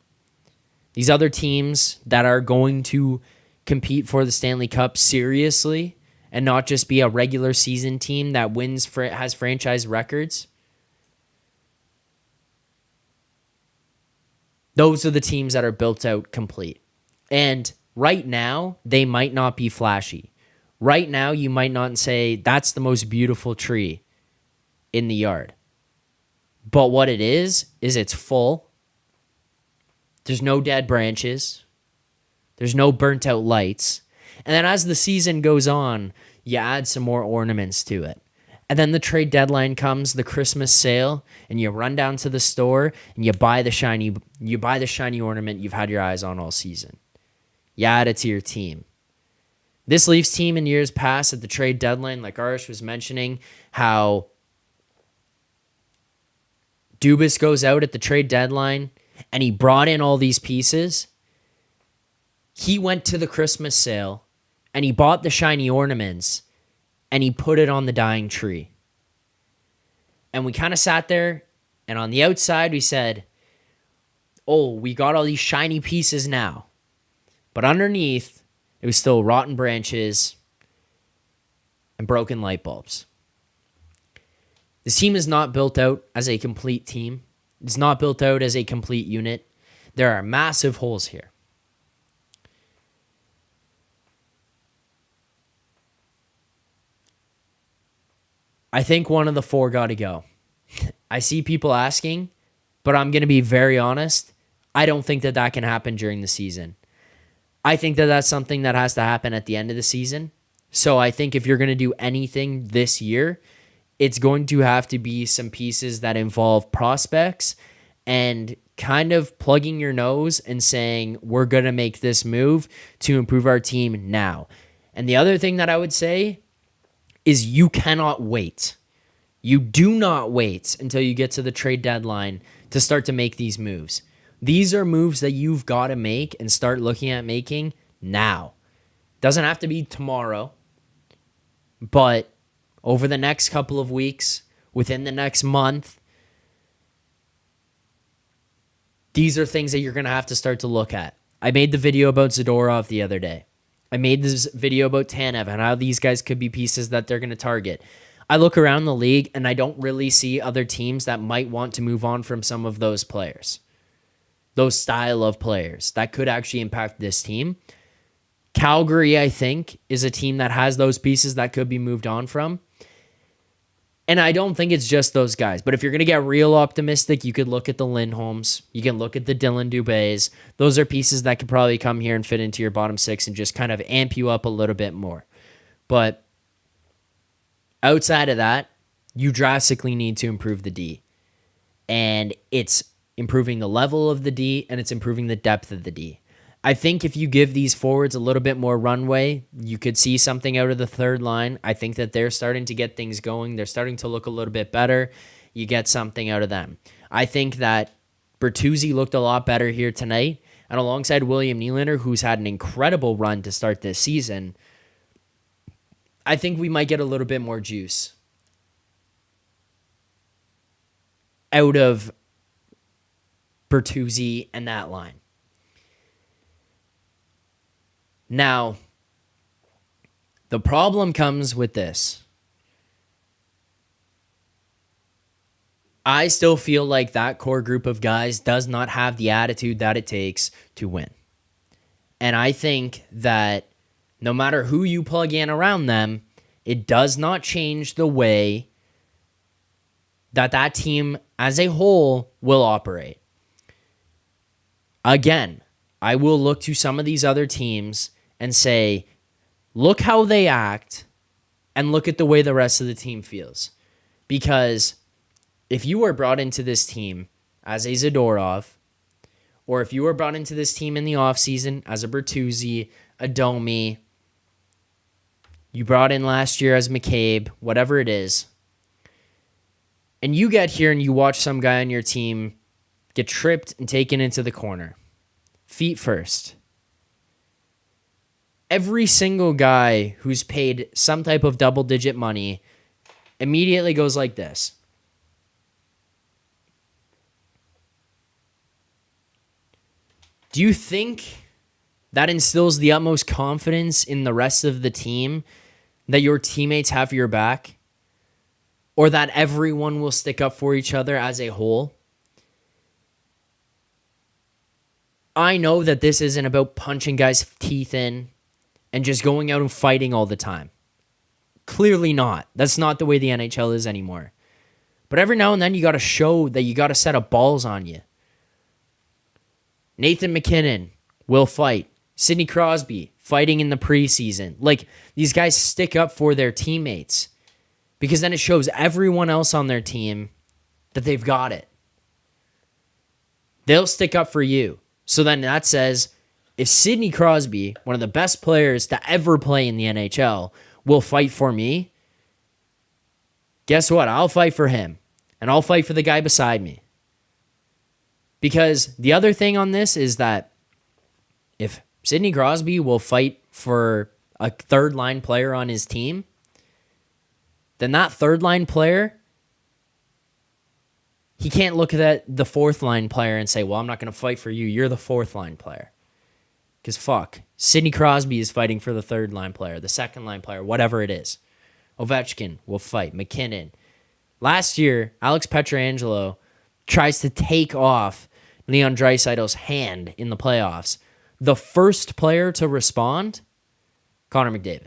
These other teams that are going to compete for the Stanley Cup seriously and not just be a regular season team that has franchise records, those are the teams that are built out complete. And right now, they might not be flashy. Right now, you might not say, that's the most beautiful tree in the yard. But what it is it's full. There's no dead branches. There's no burnt out lights. And then as the season goes on, you add some more ornaments to it. And then the trade deadline comes, the Christmas sale, and you run down to the store and you buy the shiny ornament you've had your eyes on all season. You add it to your team. This Leafs team in years past at the trade deadline, like Arish was mentioning, how Dubas goes out at the trade deadline and he brought in all these pieces. He went to the Christmas sale and he bought the shiny ornaments and he put it on the dying tree. And we kind of sat there, and on the outside we said, oh, we got all these shiny pieces now. But underneath, it was still rotten branches and broken light bulbs. This team is not built out as a complete team. It's not built out as a complete unit. There are massive holes here. I think one of the four got to go. I see people asking, but I'm going to be very honest. I don't think that can happen during the season. I think that that's something that has to happen at the end of the season. So I think if you're going to do anything this year, it's going to have to be some pieces that involve prospects and kind of plugging your nose and saying, we're going to make this move to improve our team now. And the other thing that I would say is you cannot wait. You do not wait until you get to the trade deadline to start to make these moves. These are moves that you've got to make and start looking at making now. Doesn't have to be tomorrow, but over the next couple of weeks, within the next month, these are things that you're going to have to start to look at. I made the video about Zadorov the other day. I made this video about Tanev and how these guys could be pieces that they're going to target. I look around the league and I don't really see other teams that might want to move on from some of those players. Those style of players that could actually impact this team. Calgary, I think, is a team that has those pieces that could be moved on from. And I don't think it's just those guys. But if you're going to get real optimistic, you could look at the Lindholms. You can look at the Dylan Dubays. Those are pieces that could probably come here and fit into your bottom six and just kind of amp you up a little bit more. But outside of that, you drastically need to improve the D. And it's improving the level of the D, and it's improving the depth of the D. I think if you give these forwards a little bit more runway, you could see something out of the third line. I think that they're starting to get things going. They're starting to look a little bit better. You get something out of them. I think that Bertuzzi looked a lot better here tonight, and alongside William Nylander, who's had an incredible run to start this season, I think we might get a little bit more juice out of Bertuzzi and that line. Now, the problem comes with this. I still feel like that core group of guys does not have the attitude that it takes to win. And I think that no matter who you plug in around them, it does not change the way that team as a whole will operate. Again, I will look to some of these other teams and say, look how they act and look at the way the rest of the team feels. Because if you were brought into this team as a Zadorov, or if you were brought into this team in the offseason as a Bertuzzi, a Domi, you brought in last year as McCabe, whatever it is, and you get here and you watch some guy on your team get tripped and taken into the corner, feet first. Every single guy who's paid some type of double-digit money immediately goes like this. Do you think that instills the utmost confidence in the rest of the team that your teammates have your back? Or that everyone will stick up for each other as a whole? I know that this isn't about punching guys' teeth in and just going out and fighting all the time. Clearly not. That's not the way the NHL is anymore. But every now and then you got to show that you got a set of balls on you. Nathan McKinnon will fight. Sidney Crosby fighting in the preseason. Like, these guys stick up for their teammates because then it shows everyone else on their team that they've got it. They'll stick up for you. So then that says, if Sidney Crosby, one of the best players to ever play in the NHL, will fight for me, guess what? I'll fight for him. And I'll fight for the guy beside me. Because the other thing on this is that if Sidney Crosby will fight for a third-line player on his team, then that third-line player, he can't look at the fourth-line player and say, well, I'm not going to fight for you. You're the fourth-line player. Because fuck, Sidney Crosby is fighting for the third-line player, the second-line player, whatever it is. Ovechkin will fight. McKinnon. Last year, Alex Pietrangelo tries to take off Leon Draisaitl's hand in the playoffs. The first player to respond, Connor McDavid.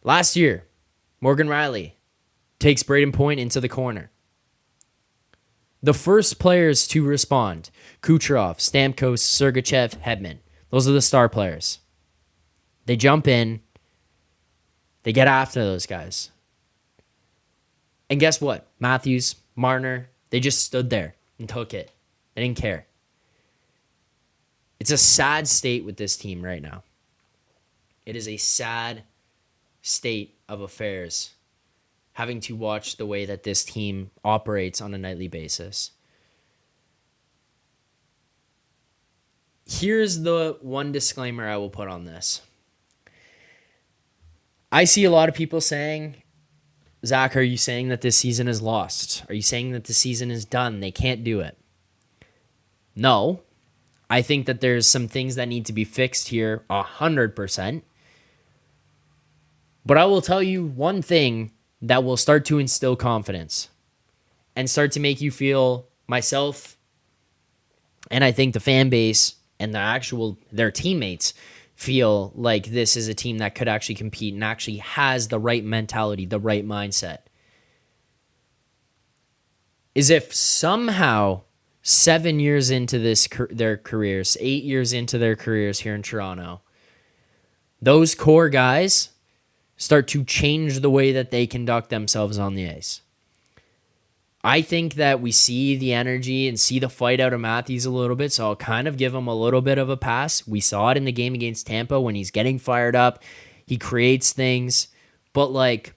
Last year, Morgan Rielly takes Braden Point into the corner. The first players to respond, Kucherov, Stamkos, Sergachev, Hedman. Those are the star players. They jump in. They get after those guys. And guess what? Matthews, Marner, they just stood there and took it. They didn't care. It's a sad state with this team right now. It is a sad state of affairs, having to watch the way that this team operates on a nightly basis. Here's the one disclaimer I will put on this. I see a lot of people saying, Zach, are you saying that this season is lost? Are you saying that the season is done? They can't do it. No. I think that there's some things that need to be fixed here 100%. But I will tell you one thing that will start to instill confidence and start to make you feel, myself, and I think the fan base and their teammates feel like this is a team that could actually compete and actually has the right mentality, the right mindset, is if somehow 7 years into their careers, 8 years into their careers here in Toronto, those core guys start to change the way that they conduct themselves on the ice. I think that we see the energy and see the fight out of Matthews a little bit, so I'll kind of give him a little bit of a pass. We saw it in the game against Tampa when he's getting fired up. He creates things, but like,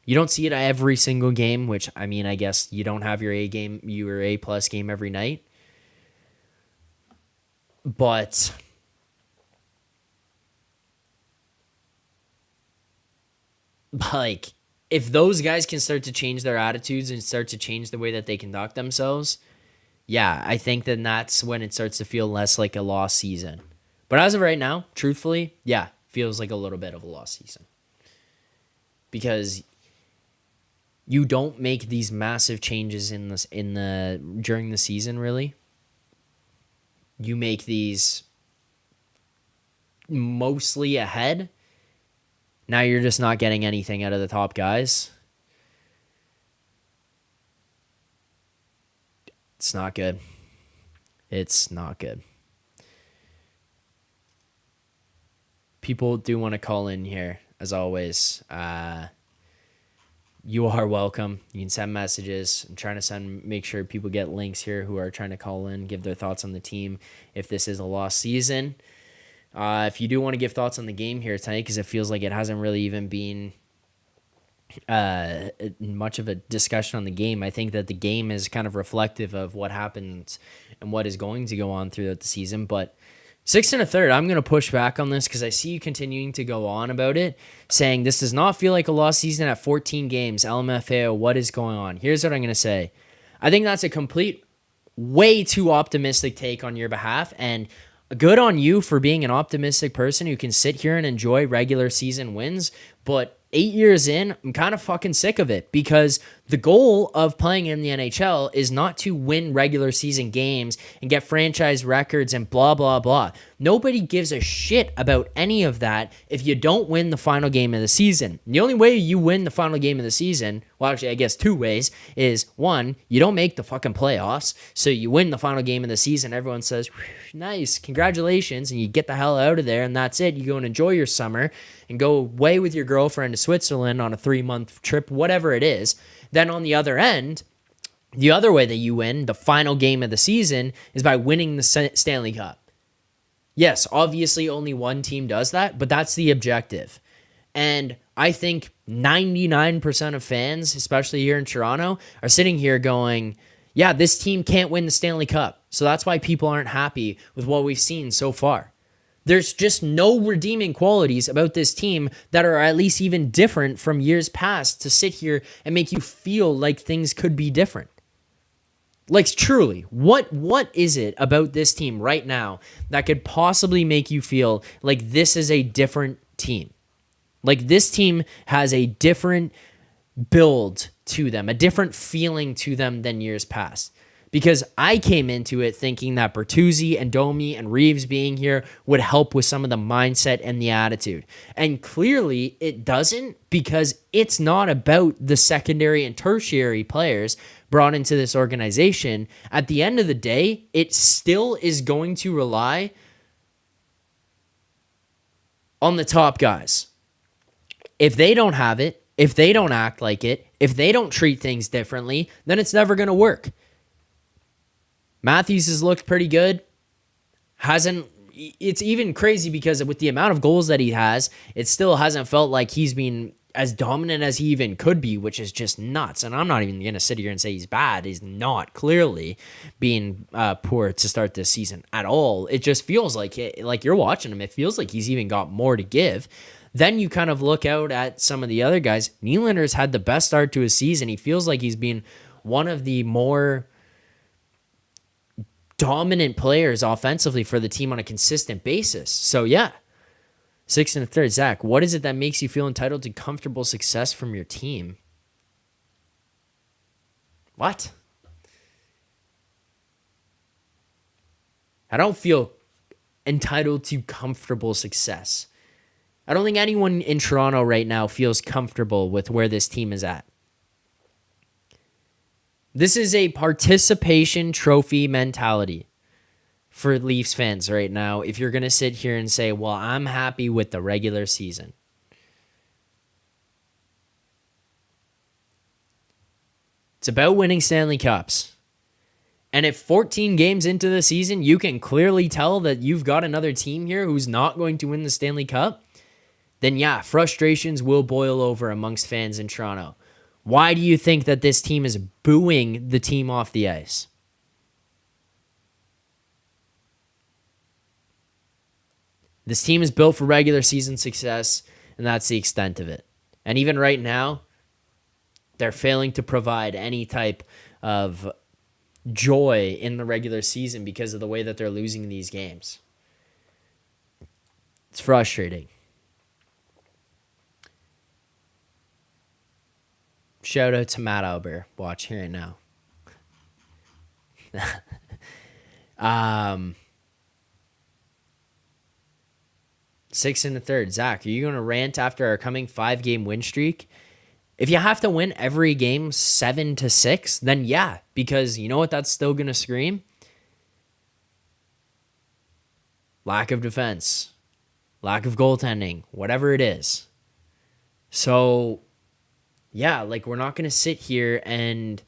you don't see it every single game, which, I mean, I guess you don't have your A+ game every night. But like, if those guys can start to change their attitudes and start to change the way that they conduct themselves, yeah, I think then that's when it starts to feel less like a lost season. But as of right now, truthfully, yeah, feels like a little bit of a lost season. Because you don't make these massive changes during the season, really. You make these mostly ahead. Now you're just not getting anything out of the top guys. It's not good. It's not good. People do want to call in here, as always. You are welcome. You can send messages. I'm trying to make sure people get links here who are trying to call in, give their thoughts on the team if this is a lost season. If you do want to give thoughts on the game here tonight, because it feels like it hasn't really even been much of a discussion on the game. I think that the game is kind of reflective of what happened and what is going to go on throughout the season. But 6 1/3, I'm going to push back on this because I see you continuing to go on about it, saying this does not feel like a lost season at 14 games. LMFAO, what is going on? Here's what I'm going to say. I think that's a complete, way too optimistic take on your behalf, and good on you for being an optimistic person who can sit here and enjoy regular season wins, but 8 years in, I'm kind of fucking sick of it because the goal of playing in the NHL is not to win regular season games and get franchise records and blah, blah, blah. Nobody gives a shit about any of that if you don't win the final game of the season. The only way you win the final game of the season, well, actually, I guess 2 ways, is 1, you don't make the fucking playoffs, so you win the final game of the season. Everyone says, nice, congratulations, and you get the hell out of there, and that's it. You go and enjoy your summer and go away with your girlfriend to Switzerland on a 3-month trip, whatever it is. Then on the other end, the other way that you win the final game of the season is by winning the Stanley Cup. Yes, obviously only one team does that, but that's the objective. And I think 99% of fans, especially here in Toronto, are sitting here going, yeah, this team can't win the Stanley Cup. So that's why people aren't happy with what we've seen so far. There's just no redeeming qualities about this team that are at least even different from years past to sit here and make you feel like things could be different. Like, truly, what is it about this team right now that could possibly make you feel like this is a different team? Like, this team has a different build to them, a different feeling to them than years past. Because I came into it thinking that Bertuzzi and Domi and Reeves being here would help with some of the mindset and the attitude. And clearly it doesn't, because it's not about the secondary and tertiary players brought into this organization. At the end of the day, it still is going to rely on the top guys. If they don't have it, if they don't act like it, if they don't treat things differently, then it's never going to work. Matthews has looked pretty good. It's even crazy because with the amount of goals that he has, it still hasn't felt like he's been as dominant as he even could be, which is just nuts. And I'm not even going to sit here and say he's bad. He's not clearly being poor to start this season at all. It just feels like you're watching him. It feels like he's even got more to give. Then you kind of look out at some of the other guys. Nylander's had the best start to his season. He feels like he's been one of the more dominant players offensively for the team on a consistent basis. So yeah, 6 1/3. Zach, what is it that makes you feel entitled to comfortable success from your team? What? I don't feel entitled to comfortable success. I don't think anyone in Toronto right now feels comfortable with where this team is at. This is a participation trophy mentality for Leafs fans right now if you're going to sit here and say, well, I'm happy with the regular season. It's about winning Stanley Cups. And if 14 games into the season, you can clearly tell that you've got another team here who's not going to win the Stanley Cup, then yeah, frustrations will boil over amongst fans in Toronto. Why do you think that this team is booing the team off the ice? This team is built for regular season success, and that's the extent of it. And even right now, they're failing to provide any type of joy in the regular season because of the way that they're losing these games. It's frustrating. Shout out to Matt Albert watching right now. 6 1/3. Zach, are you going to rant after our coming 5-game win streak If you have to win every game 7-6, then yeah, because you know what that's still going to scream? Lack of defense, lack of goaltending, whatever it is. So, yeah, like we're not going to sit here and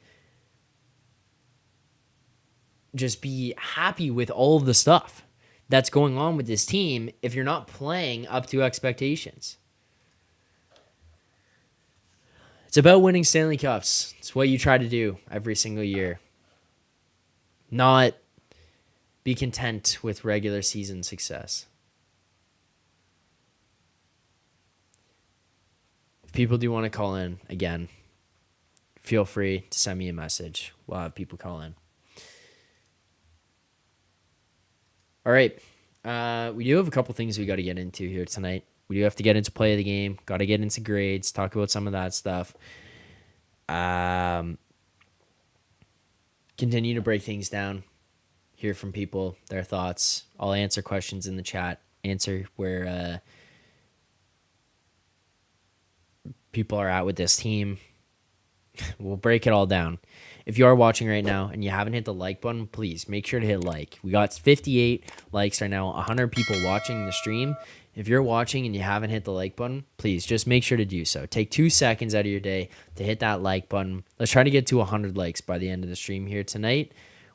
just be happy with all of the stuff that's going on with this team if you're not playing up to expectations. It's about winning Stanley Cups. It's what you try to do every single year. Not be content with regular season success. If people do want to call in, again, feel free to send me a message. We'll have people call in. All right. We do have a couple things we got to get into here tonight. We do have to get into play of the game. Got to get into grades. Talk about some of that stuff. Continue to break things down. Hear from people, their thoughts. I'll answer questions in the chat. Answer where people are at with this team. We'll break it all down. If you are watching right now and you haven't hit the like button, please make sure to hit like. We got 58 likes right now, 100 people watching the stream. If you're watching and you haven't hit the like button, please just make sure to do so. Take 2 seconds out of your day to hit that like button. Let's try to get to 100 likes by the end of the stream here tonight.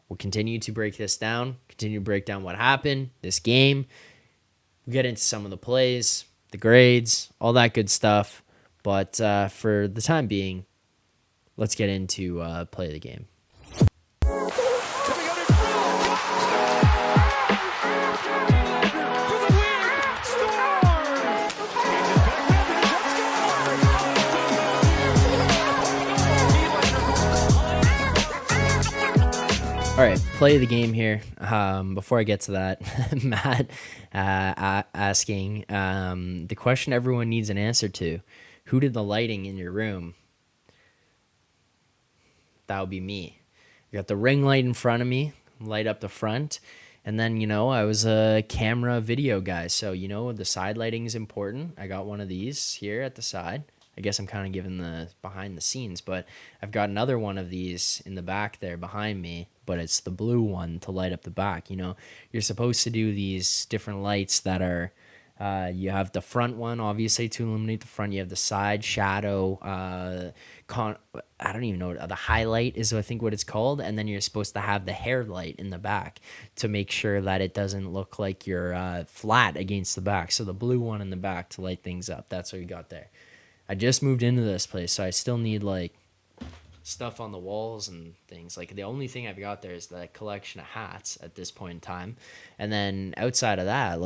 We'll continue to break this down, continue to break down what happened, this game. We'll get into some of the plays, the grades, all that good stuff. But for the time being, let's get into play of the game. All right, play of the game here. Before I get to that, Matt asking the question everyone needs an answer to. Who did the lighting in your room? That would be me. I got the ring light in front of me, light up the front. And then, I was a camera video guy. So, the side lighting is important. I got one of these here at the side. I guess I'm kind of giving the behind the scenes, but I've got another one of these in the back there behind me, but it's the blue one to light up the back. You're supposed to do these different lights that are, you have the front one, obviously, to illuminate the front. You have the side shadow, I don't even know, the highlight is I think what it's called. And then you're supposed to have the hair light in the back to make sure that it doesn't look like you're flat against the back. So the blue one in the back to light things up. That's what you got there. I just moved into this place, so I still need stuff on the walls and things. The only thing I've got there is that collection of hats at this point in time. And then outside of that,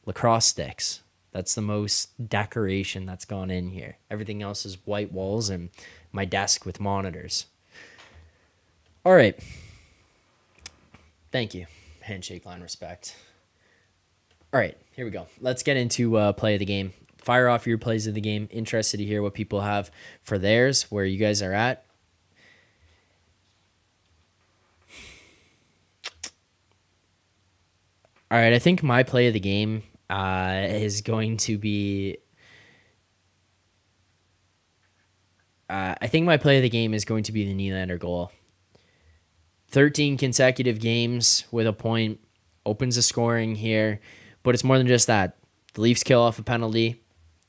lacrosse sticks. That's the most decoration that's gone in here. Everything else is white walls and my desk with monitors. All right. Thank you. Handshake, line, respect. All right, here we go. Let's get into play of the game. Fire off your plays of the game. Interested to hear what people have for theirs, where you guys are at. All right, I think my play of the game is going to be... I think my play of the game is going to be the Nylander goal. 13 consecutive games with a point. Opens the scoring here. But it's more than just that. The Leafs kill off a penalty.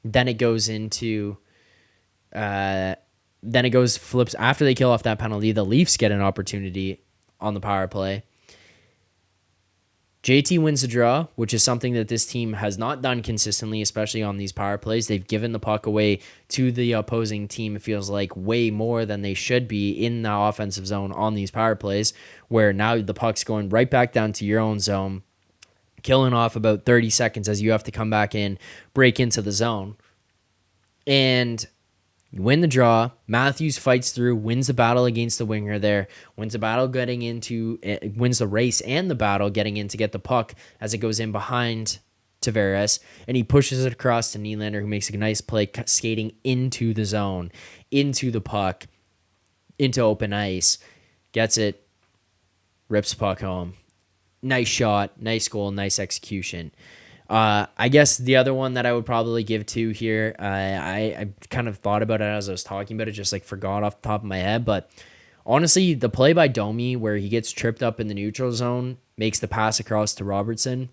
Then it goes into, flips after they kill off that penalty. The Leafs get an opportunity on the power play. JT wins the draw, which is something that this team has not done consistently, especially on these power plays. They've given the puck away to the opposing team, it feels like, way more than they should be in the offensive zone on these power plays, where now the puck's going right back down to your own zone, killing off about 30 seconds as you have to come back in, break into the zone. And you win the draw. Matthews fights through, wins the battle against the winger there, wins the race and the battle getting in to get the puck as it goes in behind Tavares, and he pushes it across to Nylander, who makes a nice play skating into the zone, into the puck, into open ice, gets it, rips the puck home. Nice shot, nice goal, nice execution. I guess the other one that I would probably give to here, I kind of thought about it as I was talking about it, just like forgot off the top of my head. But honestly, the play by Domi where he gets tripped up in the neutral zone, makes the pass across to Robertson,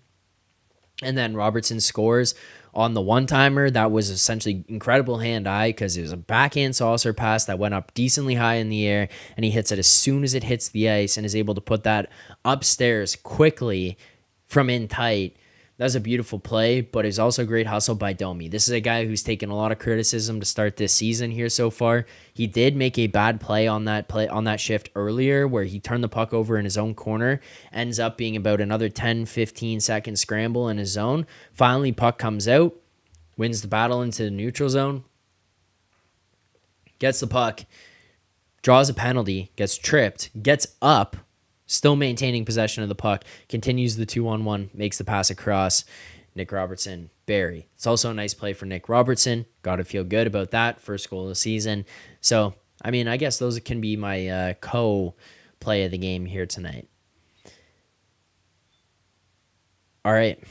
and then Robertson scores on the one-timer. That was essentially incredible hand-eye because it was a backhand saucer pass that went up decently high in the air, and he hits it as soon as it hits the ice and is able to put that upstairs quickly from in tight. That was a beautiful play, but it's also great hustle by Domi. This is a guy who's taken a lot of criticism to start this season here so far. He did make a bad play on that shift earlier where he turned the puck over in his own corner, ends up being about another 10-15 second scramble in his zone. Finally, puck comes out, wins the battle into the neutral zone, gets the puck, draws a penalty, gets tripped, gets up, still maintaining possession of the puck, continues the 2-on-1, makes the pass across. Nick Robertson, Barry. It's also a nice play for Nick Robertson. Got to feel good about that. First goal of the season. So, I mean, I guess those can be my co-play of the game here tonight. All right.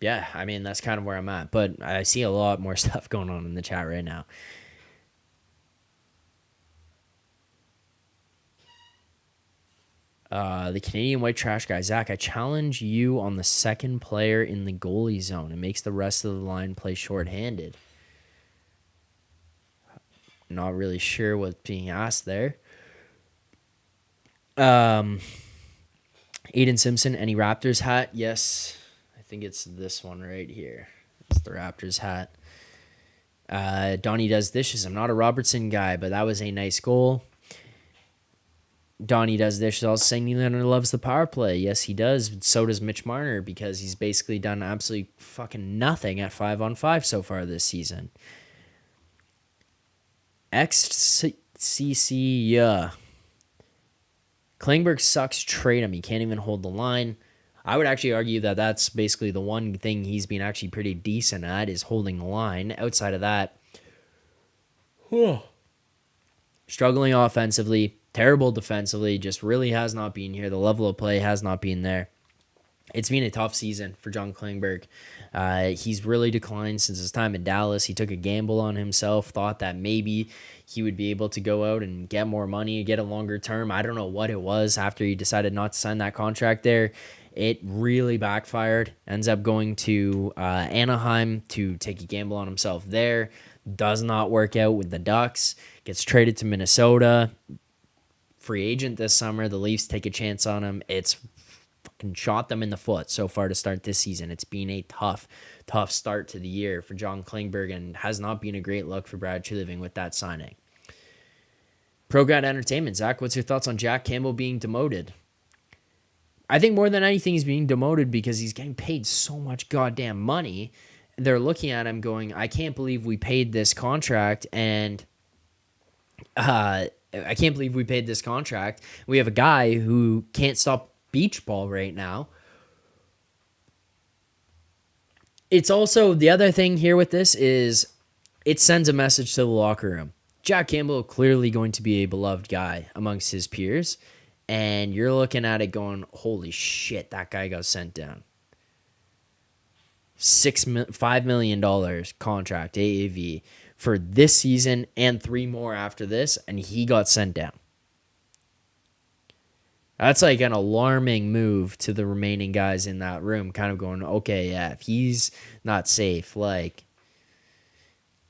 Yeah, I mean, that's kind of where I'm at. But I see a lot more stuff going on in the chat right now. The Canadian white trash guy, Zach, I challenge you on the second player in the goalie zone. It makes the rest of the line play shorthanded. Not really sure what's being asked there. Aiden Simpson, any Raptors hat? Yes, I think it's this one right here. It's the Raptors hat. Donnie does dishes. I'm not a Robertson guy, but that was a nice goal. Donnie does dishes. Also saying Nylander loves the power play. Yes, he does. So does Mitch Marner because he's basically done absolutely fucking nothing at 5-on-5 so far this season. XCC, yeah. Klingberg sucks. Trade him. He can't even hold the line. I would actually argue that that's basically the one thing he's been actually pretty decent at is holding the line. Outside of that, struggling offensively. Terrible defensively, just really has not been here. The level of play has not been there. It's been a tough season for John Klingberg. He's really declined since his time in Dallas. He took a gamble on himself, thought that maybe he would be able to go out and get more money, get a longer term. I don't know what it was after he decided not to sign that contract there. It really backfired. Ends up going to Anaheim to take a gamble on himself there. Does not work out with the Ducks. Gets traded to Minnesota. Free agent this summer. The Leafs take a chance on him. It's fucking shot them in the foot so far to start this season. It's been a tough start to the year for John Klingberg and has not been a great look for Brad Treliving with that signing. Prograd Entertainment. Zach, what's your thoughts on Jack Campbell being demoted? I think more than anything he's being demoted because he's getting paid so much goddamn money. They're looking at him going, I can't believe we paid this contract and I can't believe we paid this contract. We have a guy who can't stop beach ball right now. It's also, the other thing here with this is it sends a message to the locker room. Jack Campbell clearly going to be a beloved guy amongst his peers. And you're looking at it going, holy shit, that guy got sent down. $5 million contract, AAV. For this season and 3 more after this, and he got sent down. That's like an alarming move to the remaining guys in that room, kind of going, okay, yeah, if he's not safe, like,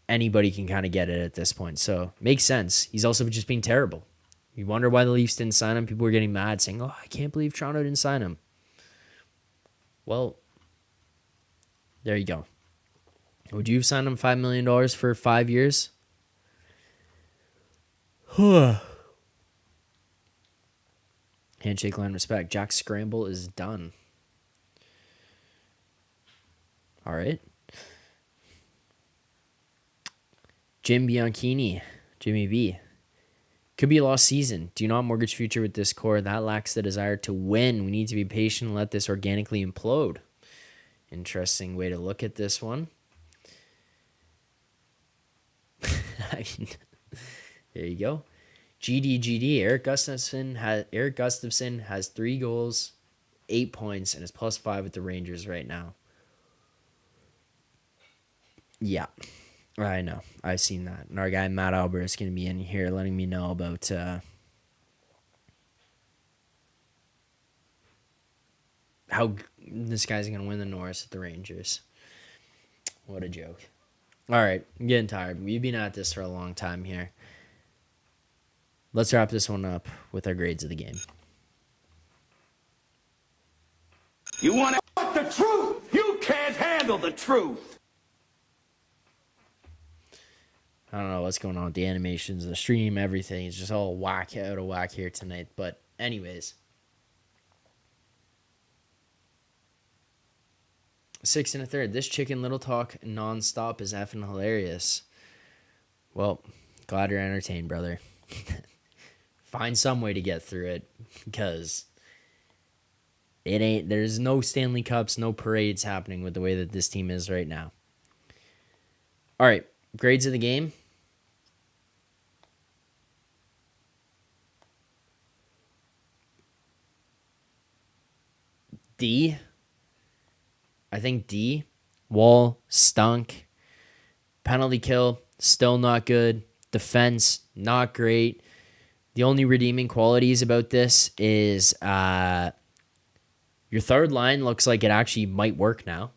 anybody can kind of get it at this point. So, makes sense. He's also just being terrible. You wonder why the Leafs didn't sign him. People were getting mad, saying, oh, I can't believe Toronto didn't sign him. Well, there you go. Would you have signed him $5 million for 5 years? Handshake line respect. Jack Scramble is done. All right. Jim Bianchini. Jimmy B. Could be a lost season. Do not mortgage future with this core. That lacks the desire to win. We need to be patient and let this organically implode. Interesting way to look at this one. I mean, there you go. GD. Eric Gustafson has 3 goals 8 points and is +5 with the Rangers right now. Yeah, I know. I've seen that. And our guy Matt Albert is going to be in here letting me know about how this guy's going to win the Norris with the Rangers. What a joke. All right, I'm getting tired. We've been at this for a long time here. Let's wrap this one up with our grades of the game. You want the truth? You can't handle the truth. I don't know what's going on with the animations, the stream, everything. It's just all out of whack here tonight. But anyways. 6 1/3. This Chicken Little talk nonstop is effing hilarious. Well, glad you're entertained, brother. Find some way to get through it, because there's no Stanley Cups, no parades happening with the way that this team is right now. All right, grades of the game. D. I think D. Wall stunk. Penalty kill, still not good. Defense, not great. The only redeeming qualities about this is your third line looks like it actually might work now.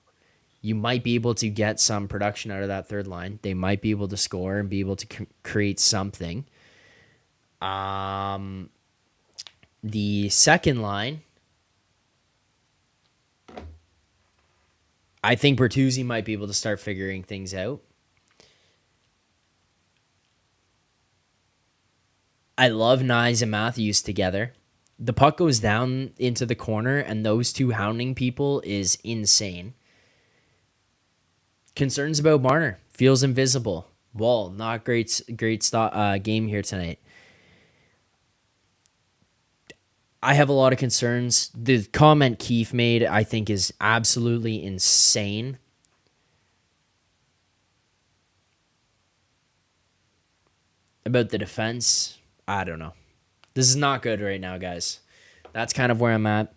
You might be able to get some production out of that third line. They might be able to score and be able to create something. The second line, I think Bertuzzi might be able to start figuring things out. I love Nyes and Matthews together. The puck goes down into the corner, and those two hounding people is insane. Concerns about Marner. Feels invisible. Wall, not great game here tonight. I have a lot of concerns. The comment Keefe made, I think, is absolutely insane. About the defense, I don't know. This is not good right now, guys. That's kind of where I'm at.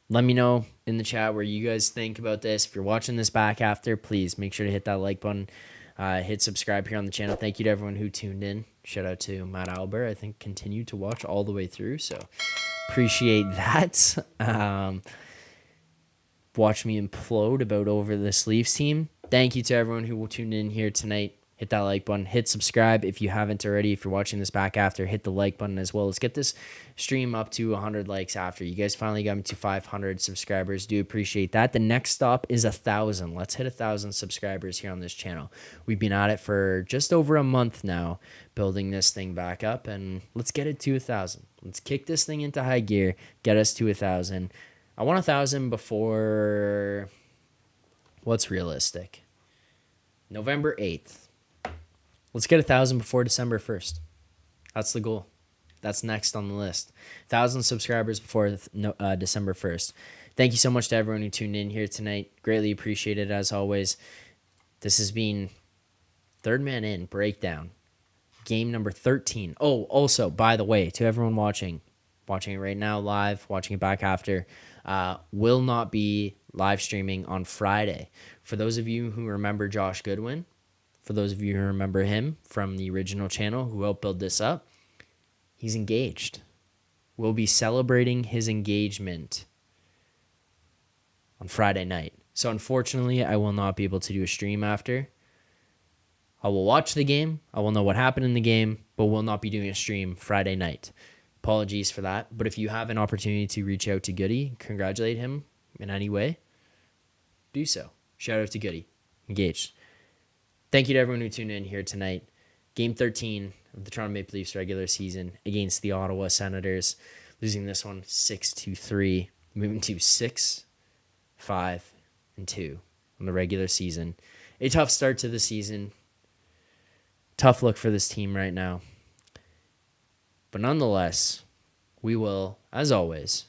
Let me know in the chat where you guys think about this. If you're watching this back after, please make sure to hit that like button. Hit subscribe here on the channel. Thank you to everyone who tuned in. Shout out to Matt Albert. I think continued to watch all the way through, so appreciate that. Watch me implode about over this Leafs team. Thank you to everyone who tuned in here tonight. Hit that like button. Hit subscribe if you haven't already. If you're watching this back after, hit the like button as well. Let's get this stream up to 100 likes after. You guys finally got me to 500 subscribers. Do appreciate that. The next stop is 1,000. Let's hit 1,000 subscribers here on this channel. We've been at it for just over a month now, building this thing back up, and let's get it to 1,000. Let's kick this thing into high gear, get us to 1,000. I want 1,000 before, what's realistic? November 8th. Let's get 1,000 before December 1st. That's the goal. That's next on the list. 1,000 subscribers before December 1st. Thank you so much to everyone who tuned in here tonight. Greatly appreciated as always. This has been Third Man In Breakdown. Game number 13. Oh, also, by the way, to everyone watching it right now live, watching it back after, will not be live streaming on Friday. For those of you who remember Josh Goodwin, for those of you who remember him from the original channel who helped build this up, he's engaged. We'll be celebrating his engagement on Friday night. So unfortunately, I will not be able to do a stream after. I will watch the game. I will know what happened in the game, but will not be doing a stream Friday night. Apologies for that. But if you have an opportunity to reach out to Goody, congratulate him in any way, do so. Shout out to Goody. Engaged. Thank you to everyone who tuned in here tonight. Game 13 of the Toronto Maple Leafs regular season against the Ottawa Senators. Losing this one 6-3, moving to 6-5-2 on the regular season. A tough start to the season. Tough look for this team right now. But nonetheless, we will, as always,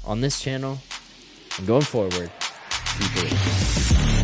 on this channel and going forward, keep it.